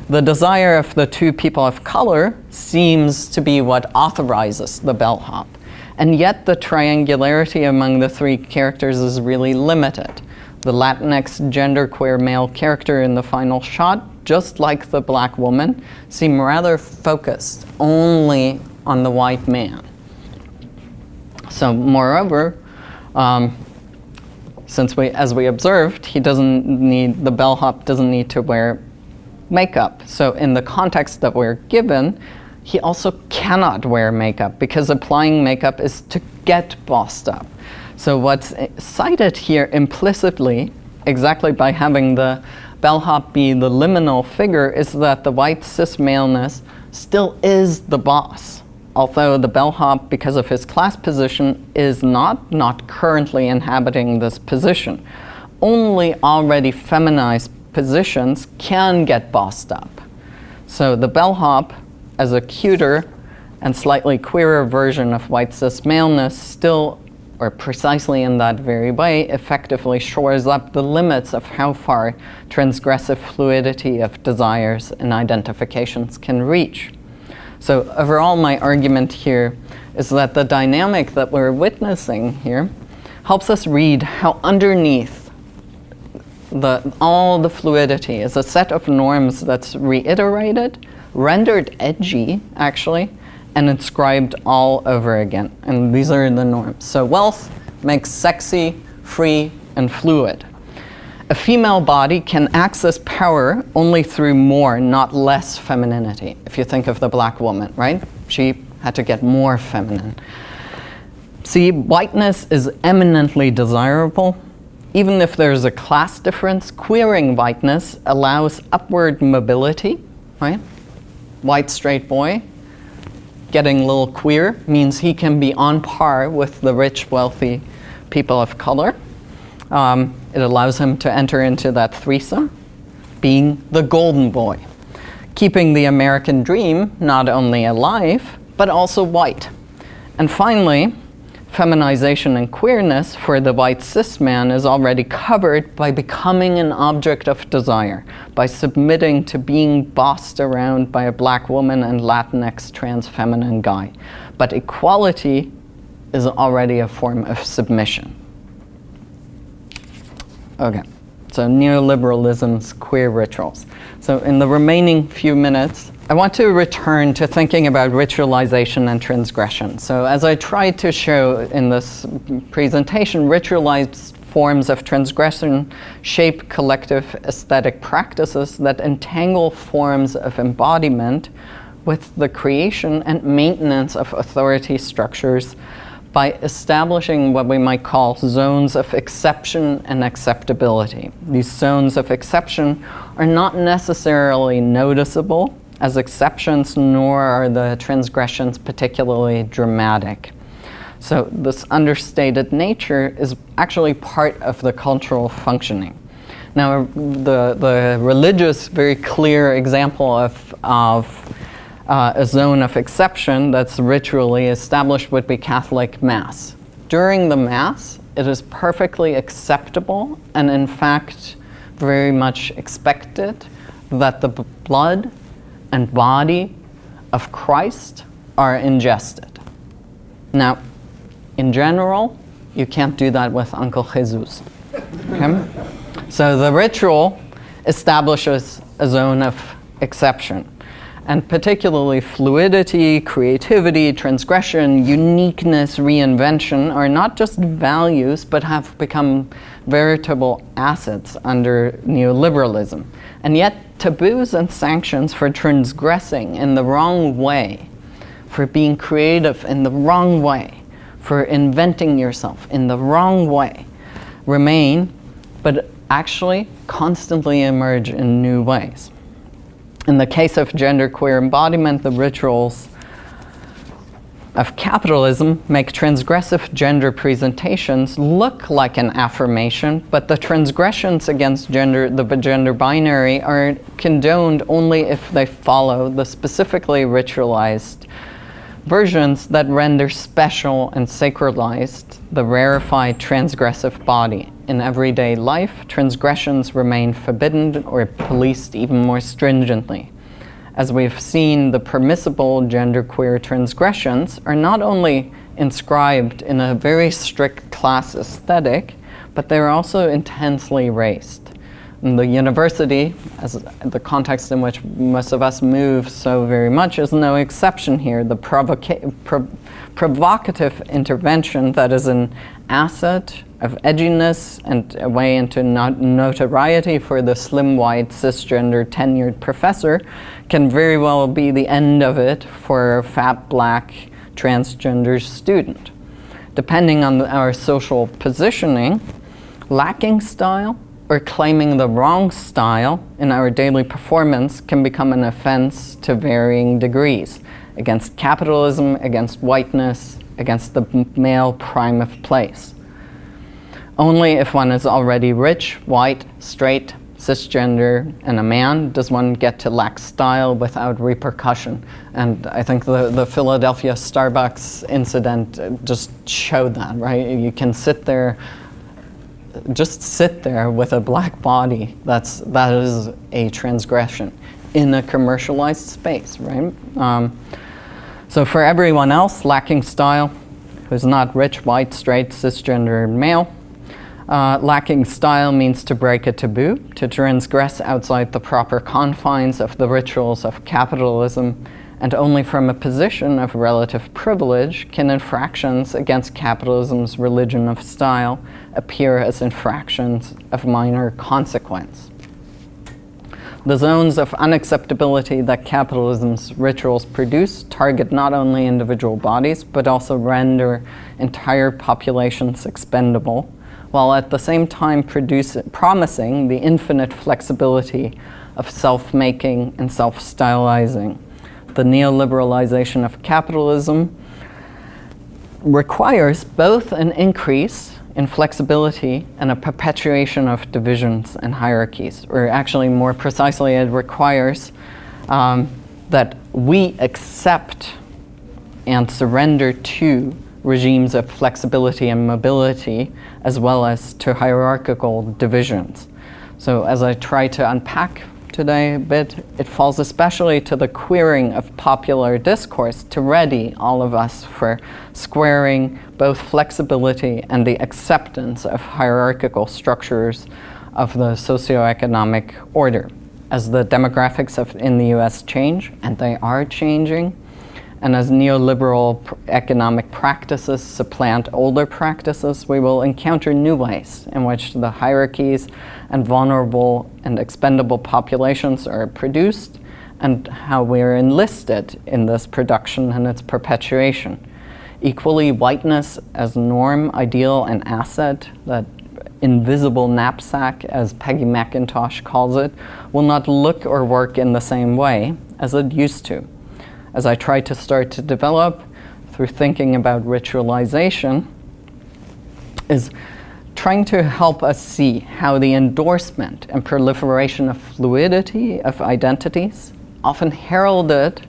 The desire of the two people of color seems to be what authorizes the bellhop. And yet the triangularity among the three characters is really limited. The Latinx genderqueer male character in the final shot, just like the black woman, seem rather focused only on the white man. So moreover, since as we observed, the bellhop doesn't need to wear makeup. So in the context that we're given, he also cannot wear makeup because applying makeup is to get bossed up. So what's cited here implicitly, exactly by having the bellhop be the liminal figure, is that the white cis maleness still is the boss. Although the bellhop, because of his class position, is not currently inhabiting this position. Only already feminized positions can get bossed up. So the bellhop, as a cuter and slightly queerer version of white cis maleness, still, or precisely in that very way, effectively shores up the limits of how far transgressive fluidity of desires and identifications can reach. So overall, my argument here is that the dynamic that we're witnessing here helps us read how underneath all the fluidity is a set of norms that's reiterated, rendered edgy, actually, and inscribed all over again. And these are the norms. So wealth makes sexy, free, and fluid. A female body can access power only through more, not less femininity. If you think of the black woman, right? She had to get more feminine. See, whiteness is eminently desirable. Even if there's a class difference, queering whiteness allows upward mobility, right? White straight boy getting a little queer means he can be on par with the rich, wealthy people of color. It allows him to enter into that threesome, being the golden boy, keeping the American dream not only alive, but also white. And finally, feminization and queerness for the white cis man is already covered by becoming an object of desire, by submitting to being bossed around by a black woman and Latinx trans feminine guy. But equality is already a form of submission. Okay, so neoliberalism's queer rituals. So in the remaining few minutes, I want to return to thinking about ritualization and transgression. So as I tried to show in this presentation, ritualized forms of transgression shape collective aesthetic practices that entangle forms of embodiment with the creation and maintenance of authority structures by establishing what we might call zones of exception and acceptability. These zones of exception are not necessarily noticeable as exceptions, nor are the transgressions particularly dramatic. So this understated nature is actually part of the cultural functioning. Now, the religious, very clear example of a zone of exception that's ritually established would be Catholic Mass. During the Mass, it is perfectly acceptable and in fact very much expected that the blood and body of Christ are ingested. Now, in general, you can't do that with Uncle Jesus. Okay? So the ritual establishes a zone of exception. And particularly fluidity, creativity, transgression, uniqueness, reinvention are not just values, but have become veritable assets under neoliberalism. And yet taboos and sanctions for transgressing in the wrong way, for being creative in the wrong way, for inventing yourself in the wrong way, remain, but actually constantly emerge in new ways. In the case of genderqueer embodiment, the rituals of capitalism make transgressive gender presentations look like an affirmation, but the transgressions against the gender binary are condoned only if they follow the specifically ritualized versions that render special and sacralized the rarefied transgressive body. In everyday life, transgressions remain forbidden or policed even more stringently. As we've seen, the permissible genderqueer transgressions are not only inscribed in a very strict class aesthetic, but they're also intensely raced. And the university, as the context in which most of us move so very much, is no exception here. The provocative intervention that is an asset of edginess and a way into notoriety for the slim-white, cisgender, tenured professor can very well be the end of it for a fat, black, transgender student. Depending on our social positioning, lacking style or claiming the wrong style in our daily performance can become an offense to varying degrees against capitalism, against whiteness, against the male prime of place. Only if one is already rich, white, straight, cisgender, and a man does one get to lack style without repercussion. And I think the Philadelphia Starbucks incident just showed that, right? You can just sit there with a black body. That is a transgression in a commercialized space, right? So for everyone else lacking style, who's not rich, white, straight, cisgender male, lacking style means to break a taboo, to transgress outside the proper confines of the rituals of capitalism, and only from a position of relative privilege can infractions against capitalism's religion of style appear as infractions of minor consequence. The zones of unacceptability that capitalism's rituals produce target not only individual bodies, but also render entire populations expendable, while at the same time promising the infinite flexibility of self-making and self-stylizing. The neoliberalization of capitalism requires both an increase in flexibility and a perpetuation of divisions and hierarchies. Or actually, more precisely, it requires that we accept and surrender to regimes of flexibility and mobility, as well as to hierarchical divisions. So as I try to unpack today a bit, it falls especially to the queering of popular discourse to ready all of us for squaring both flexibility and the acceptance of hierarchical structures of the socioeconomic order. As the demographics in the US change, and they are changing, and as neoliberal economic practices supplant older practices, we will encounter new ways in which the hierarchies and vulnerable and expendable populations are produced, and how we are enlisted in this production and its perpetuation. Equally, whiteness as norm, ideal, and asset, that invisible knapsack, as Peggy McIntosh calls it, will not look or work in the same way as it used to. As I try to start to develop through thinking about ritualization, is trying to help us see how the endorsement and proliferation of fluidity of identities, often heralded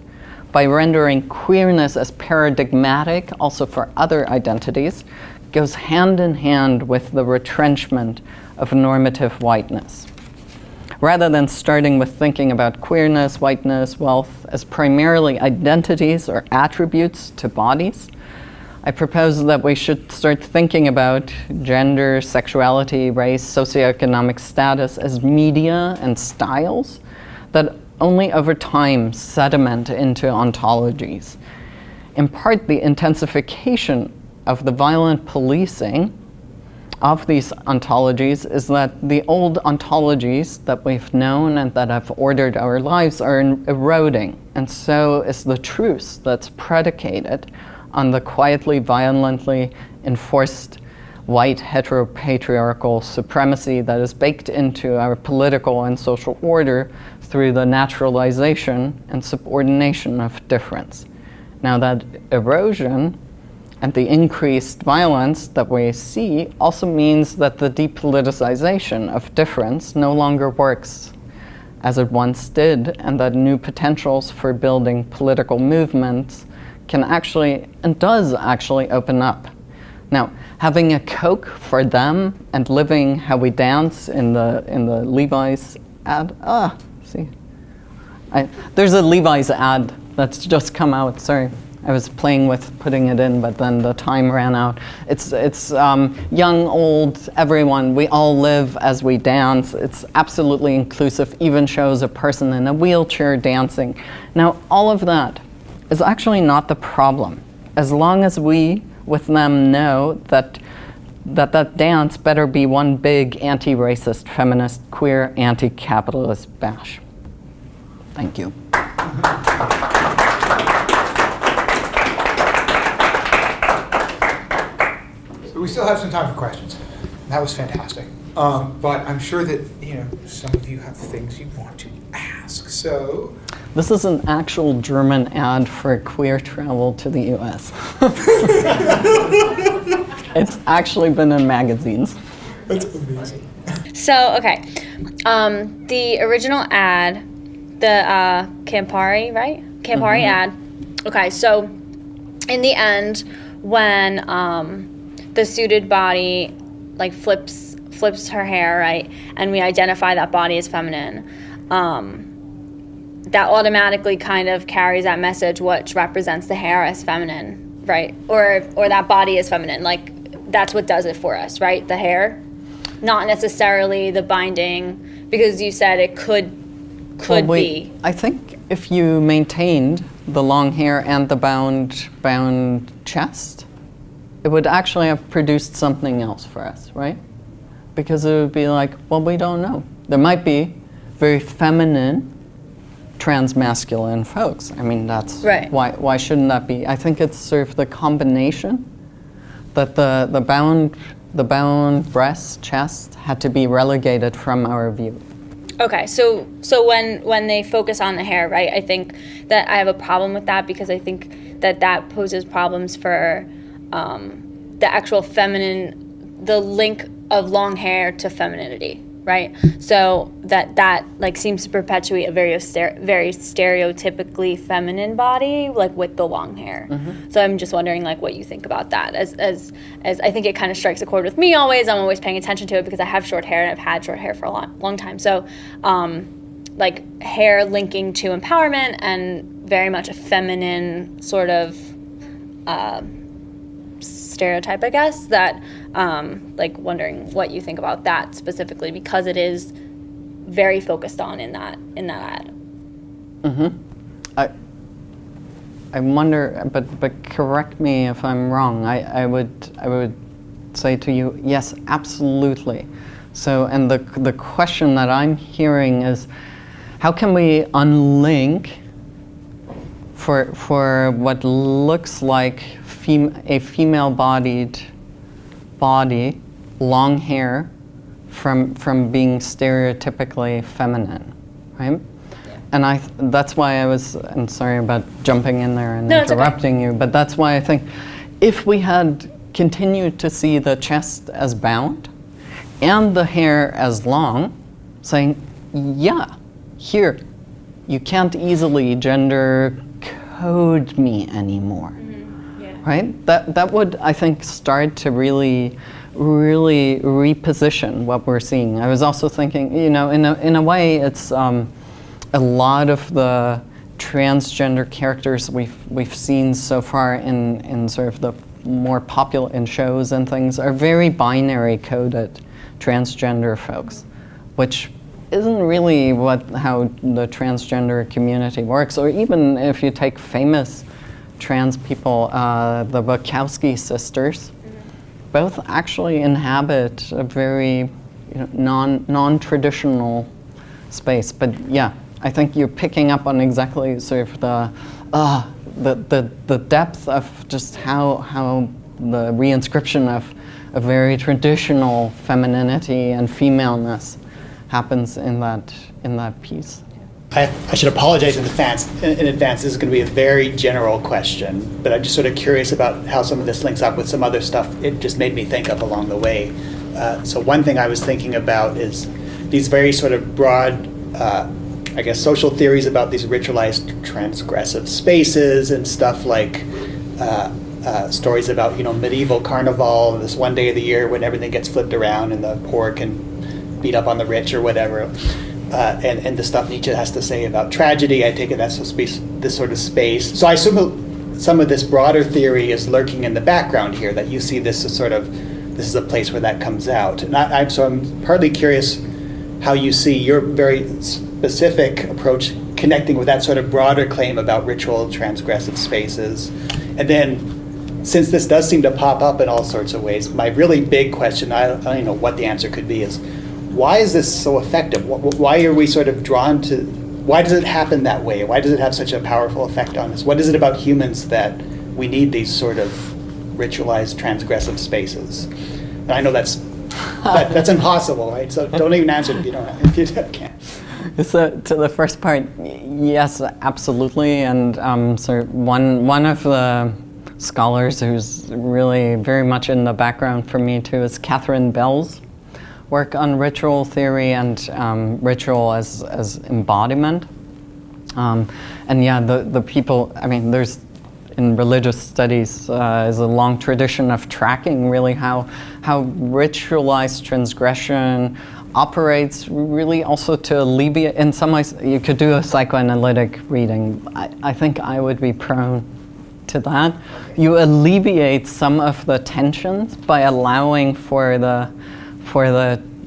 by rendering queerness as paradigmatic also for other identities, goes hand in hand with the retrenchment of normative whiteness. Rather than starting with thinking about queerness, whiteness, wealth as primarily identities or attributes to bodies, I propose that we should start thinking about gender, sexuality, race, socioeconomic status as media and styles that only over time sediment into ontologies. In part, the intensification of the violent policing of these ontologies is that the old ontologies that we've known and that have ordered our lives are eroding, and so is the truce that's predicated on the quietly, violently enforced white heteropatriarchal supremacy that is baked into our political and social order through the naturalization and subordination of difference. Now that erosion and the increased violence that we see also means that the depoliticization of difference no longer works as it once did, and that new potentials for building political movements can actually, and does actually, open up. Now, having a Coke for them and living how we dance in the Levi's ad, there's a Levi's ad that's just come out, sorry. I was playing with putting it in, but then the time ran out. It's young, old, everyone. We all live as we dance. It's absolutely inclusive, even shows a person in a wheelchair dancing. Now, all of that is actually not the problem, as long as we, with them, know that dance better be one big anti-racist, feminist, queer, anti-capitalist bash. Thank you. We still have some time for questions. That was fantastic. But I'm sure that some of you have things you want to ask. So this is an actual German ad for queer travel to the US. It's actually been in magazines. That's amazing. So, okay. The original ad, the Campari, right? Campari ad. Okay, so in the end, when the suited body like flips her hair, right, and we identify that body as feminine, that automatically kind of carries that message, which represents the hair as feminine, right, or that body as feminine. Like, that's what does it for us, right? The hair, not necessarily the binding, because you said it could be. I think if you maintained the long hair and the bound chest, it would actually have produced something else for us, right? Because it would be like, well, we don't know. There might be very feminine, transmasculine folks. I mean, that's right. Why shouldn't that be? I think it's sort of the combination that the bound breast, chest had to be relegated from our view. Okay, so when they focus on the hair, right, I think that I have a problem with that, because I think that poses problems for the actual feminine, the link of long hair to femininity, right? So that like seems to perpetuate a very stereotypically feminine body, like with the long hair. So I'm just wondering like what you think about that, as I think it kind of strikes a chord with me always. I'm always paying attention to it because I have short hair and I've had short hair for a long time. So like hair linking to empowerment and very much a feminine sort of stereotype, I guess, that like wondering what you think about that specifically, because it is very focused on in that ad. I wonder, but correct me if I'm wrong. I would say to you, yes, absolutely. So, and the question that I'm hearing is, how can we unlink for what looks like a female-bodied body, long hair, from being stereotypically feminine, right? Yeah. And that's why I'm sorry about jumping in there and interrupting you, but that's why I think if we had continued to see the chest as bound and the hair as long, saying, yeah, here, you can't easily gender code me anymore. Right? That would, I think, start to really reposition what we're seeing. I was also thinking, in a way, it's a lot of the transgender characters we've seen so far in sort of the more popular in shows and things are very binary coded transgender folks, which isn't really how the transgender community works. Or even if you take famous trans people, the Wachowski sisters, both actually inhabit a very non-traditional space. But yeah, I think you're picking up on exactly sort of the depth of just how the reinscription of a very traditional femininity and femaleness happens in that piece. I should apologize in advance. This is going to be a very general question, but I'm just sort of curious about how some of this links up with some other stuff it just made me think of along the way. So one thing I was thinking about is these very sort of broad, I guess, social theories about these ritualized transgressive spaces and stuff like stories about, medieval carnival, this one day of the year when everything gets flipped around and the poor can beat up on the rich or whatever. And the stuff Nietzsche has to say about tragedy, I take it that's this sort of space. So I assume some of this broader theory is lurking in the background here, that you see this as this is a place where that comes out. And I'm partly curious how you see your very specific approach connecting with that sort of broader claim about ritual transgressive spaces. And then, since this does seem to pop up in all sorts of ways, my really big question, I don't even know what the answer could be, is why is this so effective? Why are we sort of drawn to, why does it happen that way? Why does it have such a powerful effect on us? What is it about humans that we need these sort of ritualized transgressive spaces? And I know that's impossible, right? So don't even answer it if you can't. So to the first part, yes, absolutely. And so one of the scholars who's really very much in the background for me too is Catherine Bell's work on ritual theory and ritual as embodiment. And yeah, the people, there's in religious studies is a long tradition of tracking really how ritualized transgression operates, really also to alleviate, in some ways you could do a psychoanalytic reading. I think I would be prone to that. You alleviate some of the tensions by allowing for the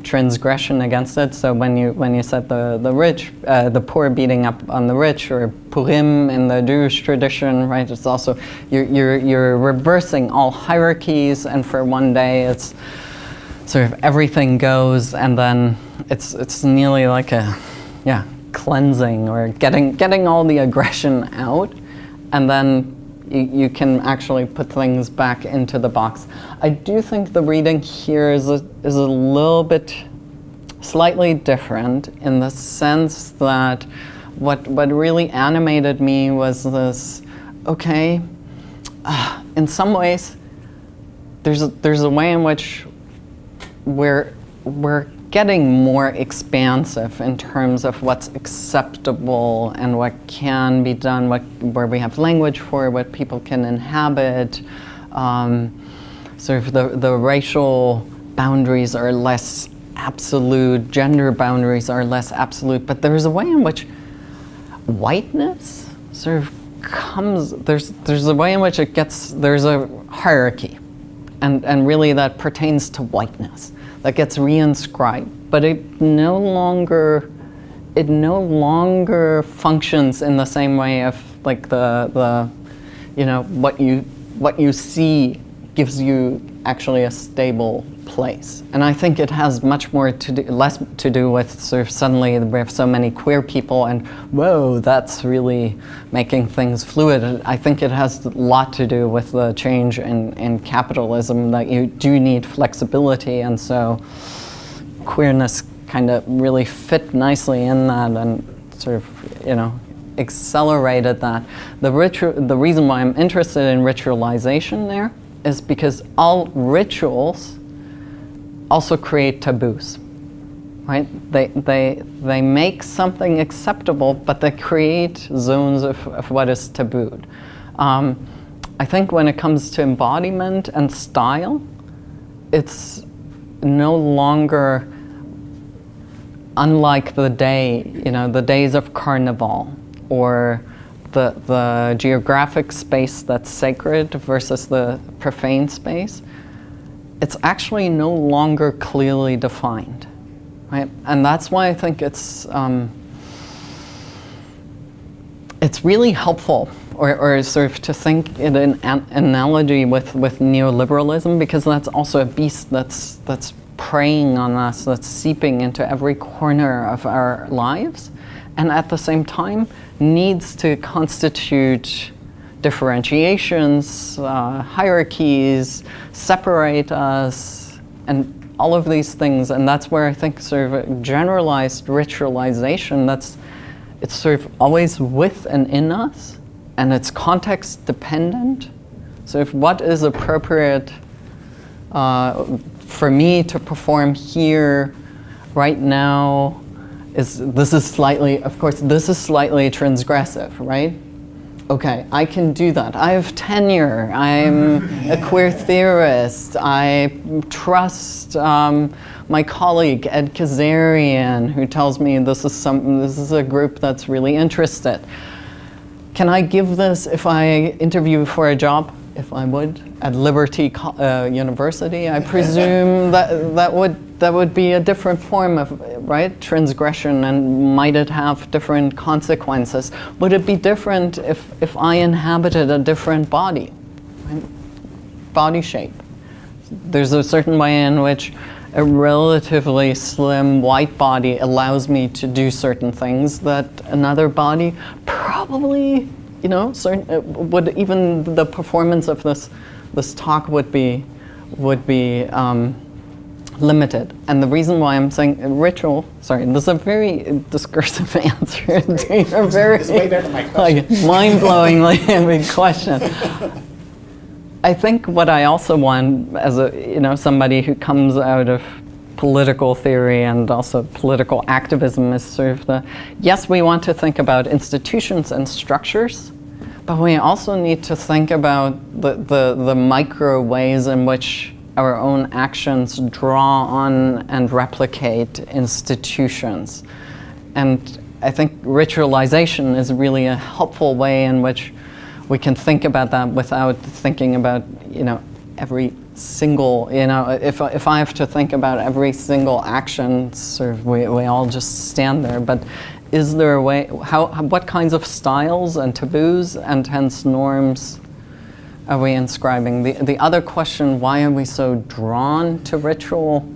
transgression against it. So when you said the poor beating up on the rich, or Purim in the Jewish tradition, right? It's also you're reversing all hierarchies, and for one day it's sort of everything goes, and then it's nearly like a cleansing, or getting all the aggression out, and then you can actually put things back into the box. I do think the reading here is a little bit slightly different, in the sense that what really animated me was this, okay, in some ways there's a way in which we're getting more expansive in terms of what's acceptable and what can be done, where we have language for, what people can inhabit. Sort of the racial boundaries are less absolute, gender boundaries are less absolute, but there's a way in which whiteness sort of comes, there's a way in which there's a hierarchy, and really that pertains to whiteness, that gets reinscribed, but it no longer functions in the same way of like the what you see gives you actually a stable place. And I think it has much more less to do with sort of suddenly we have so many queer people and whoa, that's really making things fluid. I think it has a lot to do with the change in capitalism, that you do need flexibility, and so queerness kind of really fit nicely in that and sort of, accelerated that. The reason why I'm interested in ritualization there is because all rituals also create taboos, right? They make something acceptable, but they create zones of what is tabooed. I think when it comes to embodiment and style, it's no longer unlike the days of carnival, or the geographic space that's sacred versus the profane space. It's actually no longer clearly defined, right? And that's why I think it's really helpful, or sort of to think in an analogy with neoliberalism, because that's also a beast that's preying on us, that's seeping into every corner of our lives, and at the same time needs to constitute differentiations, hierarchies, separate us, and all of these things. And that's where I think sort of generalized ritualization, it's sort of always with and in us, and it's context dependent. So if what is appropriate for me to perform here right now this is slightly transgressive, right? Okay, I can do that. I have tenure. I'm a queer theorist. I trust my colleague Ed Kazarian, who tells me this is a group that's really interested. Can I give this if I interview for a job? If I would at Liberty University, I presume that would be a different form of transgression, and might it have different consequences? Would it be different if I inhabited a different body, body shape? There's a certain way in which a relatively slim white body allows me to do certain things that another body probably, would, even the performance of this talk would be limited. And the reason why I'm saying ritual, this is a very discursive answer to your very It's way better than my question. mind-blowingly big question. I think what I also want, as somebody who comes out of political theory and also political activism, is sort of yes, we want to think about institutions and structures, but we also need to think about the micro ways in which our own actions draw on and replicate institutions. And I think ritualization is really a helpful way in which we can think about that without thinking about, every single, if I have to think about every single action, sort of we all just stand there. But is there a way, what kinds of styles and taboos and hence norms are we inscribing? The other question, why are we so drawn to ritual?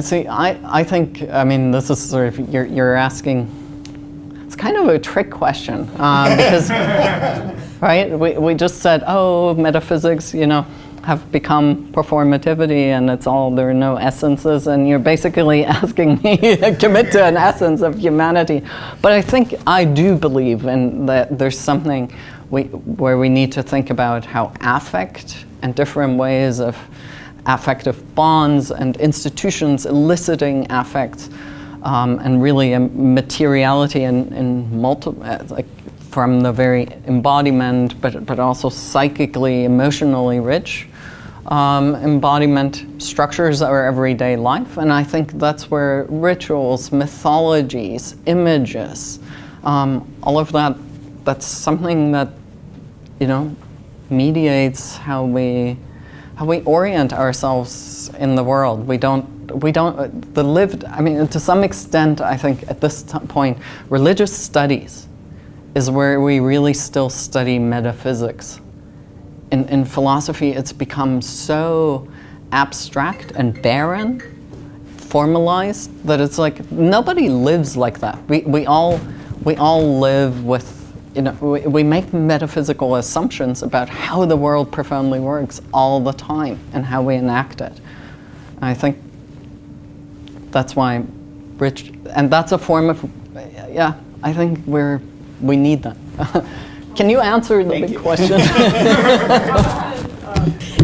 See, I think, this is sort of, you're asking, it's kind of a trick question, because, right, we just said, metaphysics, have become performativity, and there are no essences, and you're basically asking me to commit to an essence of humanity. But I think I do believe in that there's something where we need to think about how affect and different ways of affective bonds and institutions eliciting affect, and really a materiality in multiple, from the very embodiment, but also psychically, emotionally rich embodiment structures our everyday life. And I think that's where rituals, mythologies, images, all of that's something that, mediates how we orient ourselves in the world. To some extent, I think at this point, religious studies is where we really still study metaphysics. In philosophy, it's become so abstract and barren, formalized, that it's like nobody lives like that. We all live with, we make metaphysical assumptions about how the world profoundly works all the time and how we enact it. And I think that's why and that's a form of, I think we need that. Can you answer the big question?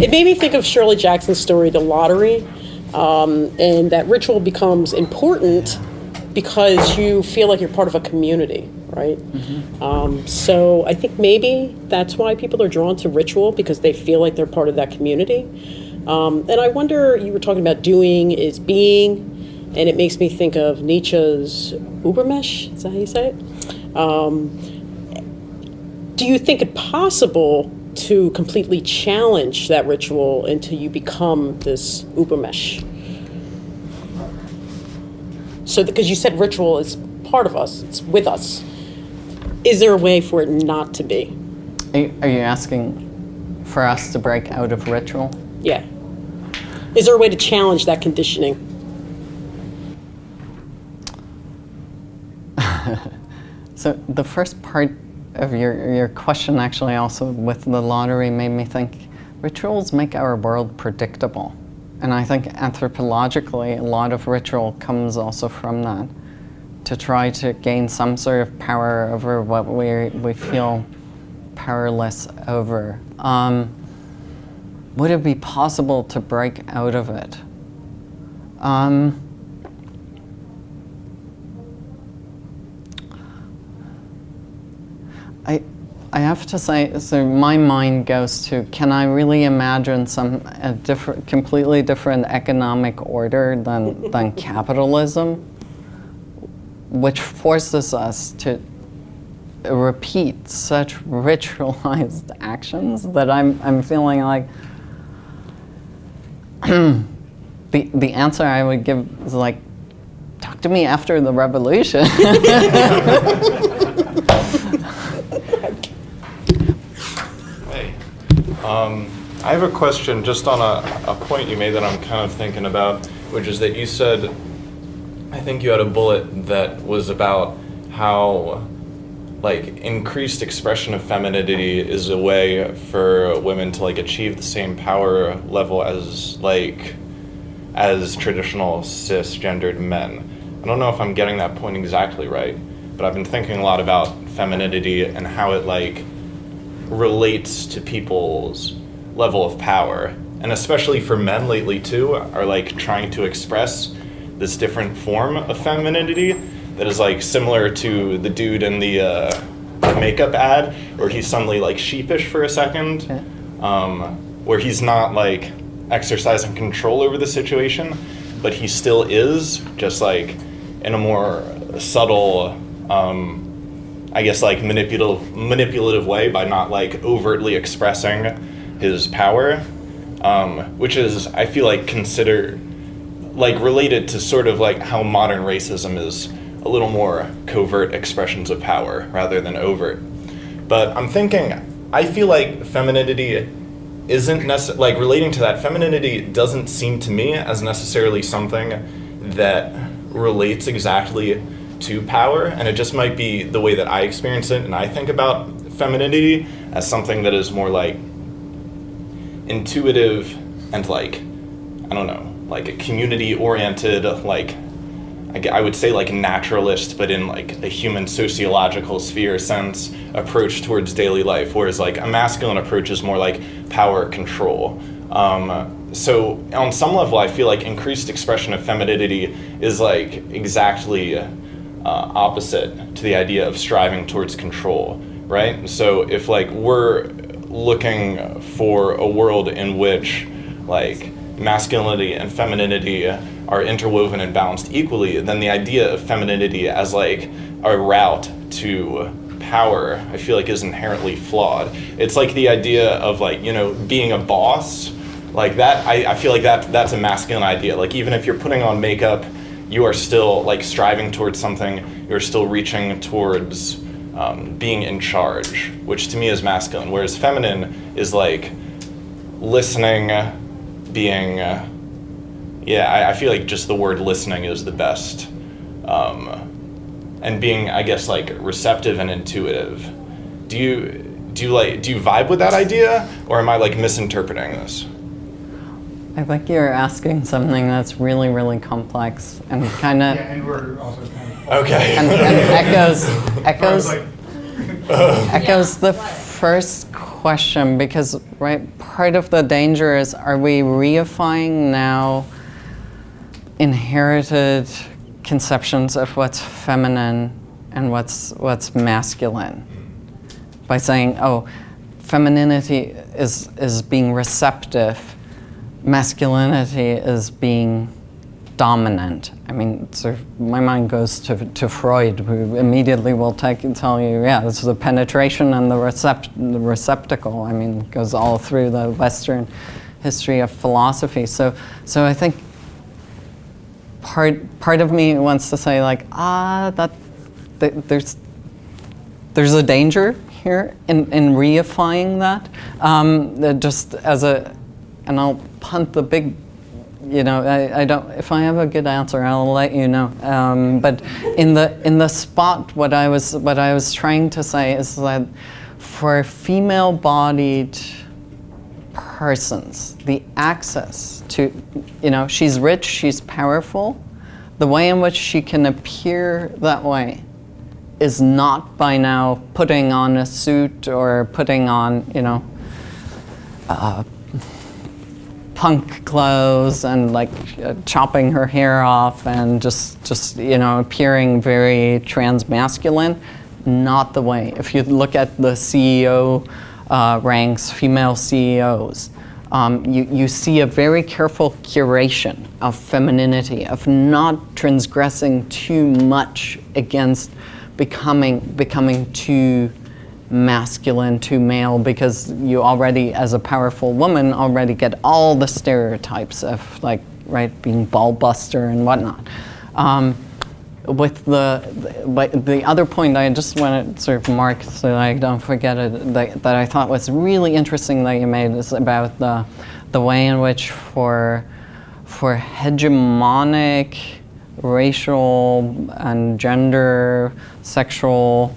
It made me think of Shirley Jackson's story, The Lottery, and that ritual becomes important because you feel like you're part of a community, right? Mm-hmm. So I think maybe that's why people are drawn to ritual, because they feel like they're part of that community. And I wonder, you were talking about doing is being, and it makes me think of Nietzsche's Übermensch, is that how you say it? Do you think it possible to completely challenge that ritual until you become this Übermensch? So, because you said ritual is part of us, it's with us. Is there a way for it not to be? Are you asking for us to break out of ritual? Yeah. Is there a way to challenge that conditioning? So the first part of your question, actually, also with the lottery, made me think rituals make our world predictable. And I think anthropologically, a lot of ritual comes also from that, to try to gain some sort of power over what we feel powerless over. Would it be possible to break out of it? I have to say, so my mind goes to, can I really imagine completely different economic order than capitalism, which forces us to repeat such ritualized actions that I'm feeling like the answer I would give is like, talk to me after the revolution. I have a question just on a point you made that I'm kind of thinking about, which is that you said, I think you had a bullet that was about how like increased expression of femininity is a way for women to like achieve the same power level as traditional cisgendered men. I don't know if I'm getting that point exactly right, but I've been thinking a lot about femininity and how it like relates to people's level of power, and especially for men lately too, are like trying to express this different form of femininity that is like similar to the dude in the makeup ad where he's suddenly like sheepish for a second, where he's not like exercising control over the situation, but he still is, just like in a more subtle I guess like manipulative way, by not like overtly expressing his power, which is, I feel like, considered like related to sort of like how modern racism is a little more covert expressions of power rather than overt. But I'm thinking, I feel like femininity isn't like relating to that, femininity doesn't seem to me as necessarily something that relates exactly to power, and it just might be the way that I experience it, and I think about femininity as something that is more like intuitive and like, I don't know, like a community oriented, like I would say like naturalist, but in like a human sociological sphere sense approach towards daily life, whereas like a masculine approach is more like power control. So on some level, I feel like increased expression of femininity is like exactly opposite to the idea of striving towards control, right? So if like we're looking for a world in which like masculinity and femininity are interwoven and balanced equally, then the idea of femininity as like a route to power, I feel like, is inherently flawed. It's like the idea of like, you know, being a boss, like that, I feel like that's a masculine idea. Like even if you're putting on makeup, you are still like striving towards something, you're still reaching towards being in charge, which to me is masculine, whereas feminine is like listening, being, I feel like just the word listening is the best, and being, I guess, like receptive and intuitive. Do you vibe with that idea, or am I like misinterpreting this? I think you're asking something that's really, really complex and kind of. Yeah, and we're also kind of. Okay. And echoes the first question, because right, part of the danger is, are we reifying now inherited conceptions of what's feminine and what's masculine by saying, oh, femininity is being receptive, masculinity is being dominant. I mean, sort of, my mind goes to Freud, who immediately will tell you, yeah, this is the penetration and the receptacle. I mean, it goes all through the Western history of philosophy. So I think part of me wants to say like, there's a danger here in reifying that, just as and I'll punt the big you know, I don't. If I have a good answer, I'll let you know. But in the spot, what I was trying to say is that for female-bodied persons, the access to, you know, she's rich, she's powerful. The way in which she can appear that way is not by now putting on a suit or putting on, you know, punk clothes and like chopping her hair off and just you know, appearing very transmasculine. Not the way. If you look at the CEO ranks, female CEOs, you see a very careful curation of femininity, of not transgressing too much against becoming too masculine, too male, because you already, as a powerful woman, already get all the stereotypes of, like, right, being ball buster and whatnot. With the other point I just want to sort of mark so I don't forget it, that I thought was really interesting that you made, is about the way in which for hegemonic racial and gender sexual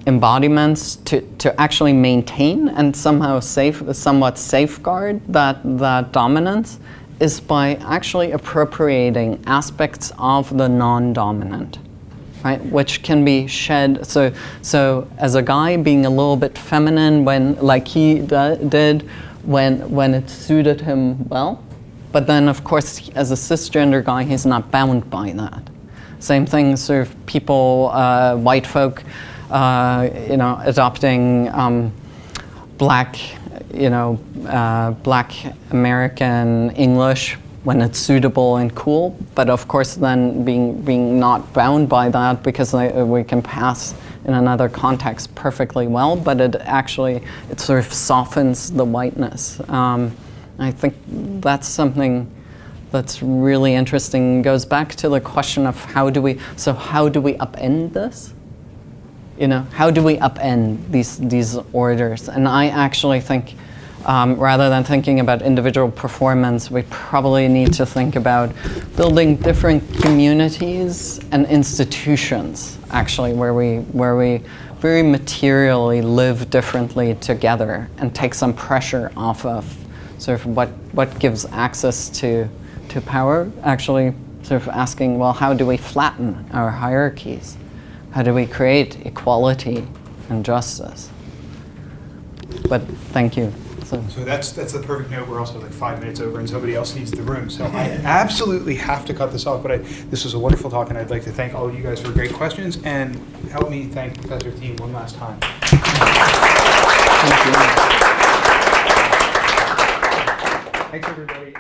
embodiments to actually maintain and somehow somewhat safeguard that dominance is by actually appropriating aspects of the non-dominant, right? Which can be shed. So as a guy, being a little bit feminine when, like he did, when it suited him well, but then of course as a cisgender guy, he's not bound by that. Same thing, sort of people, white folk, you know, adopting black, you know, black American English when it's suitable and cool, but of course then being not bound by that because we can pass in another context perfectly well, but it sort of softens the whiteness. I think that's something that's really interesting. It goes back to the question of how do we upend this? You know, how do we upend these orders? And I actually think, rather than thinking about individual performance, we probably need to think about building different communities and institutions, actually, where we very materially live differently together and take some pressure off of sort of what gives access to power, actually sort of asking, well, how do we flatten our hierarchies? How do we create equality and justice? But thank you. So that's the perfect note. We're also like 5 minutes over and somebody else needs the room. So I absolutely have to cut this off, but this was a wonderful talk and I'd like to thank all of you guys for great questions and help me thank Professor Thiem one last time. Thank you. Thanks everybody.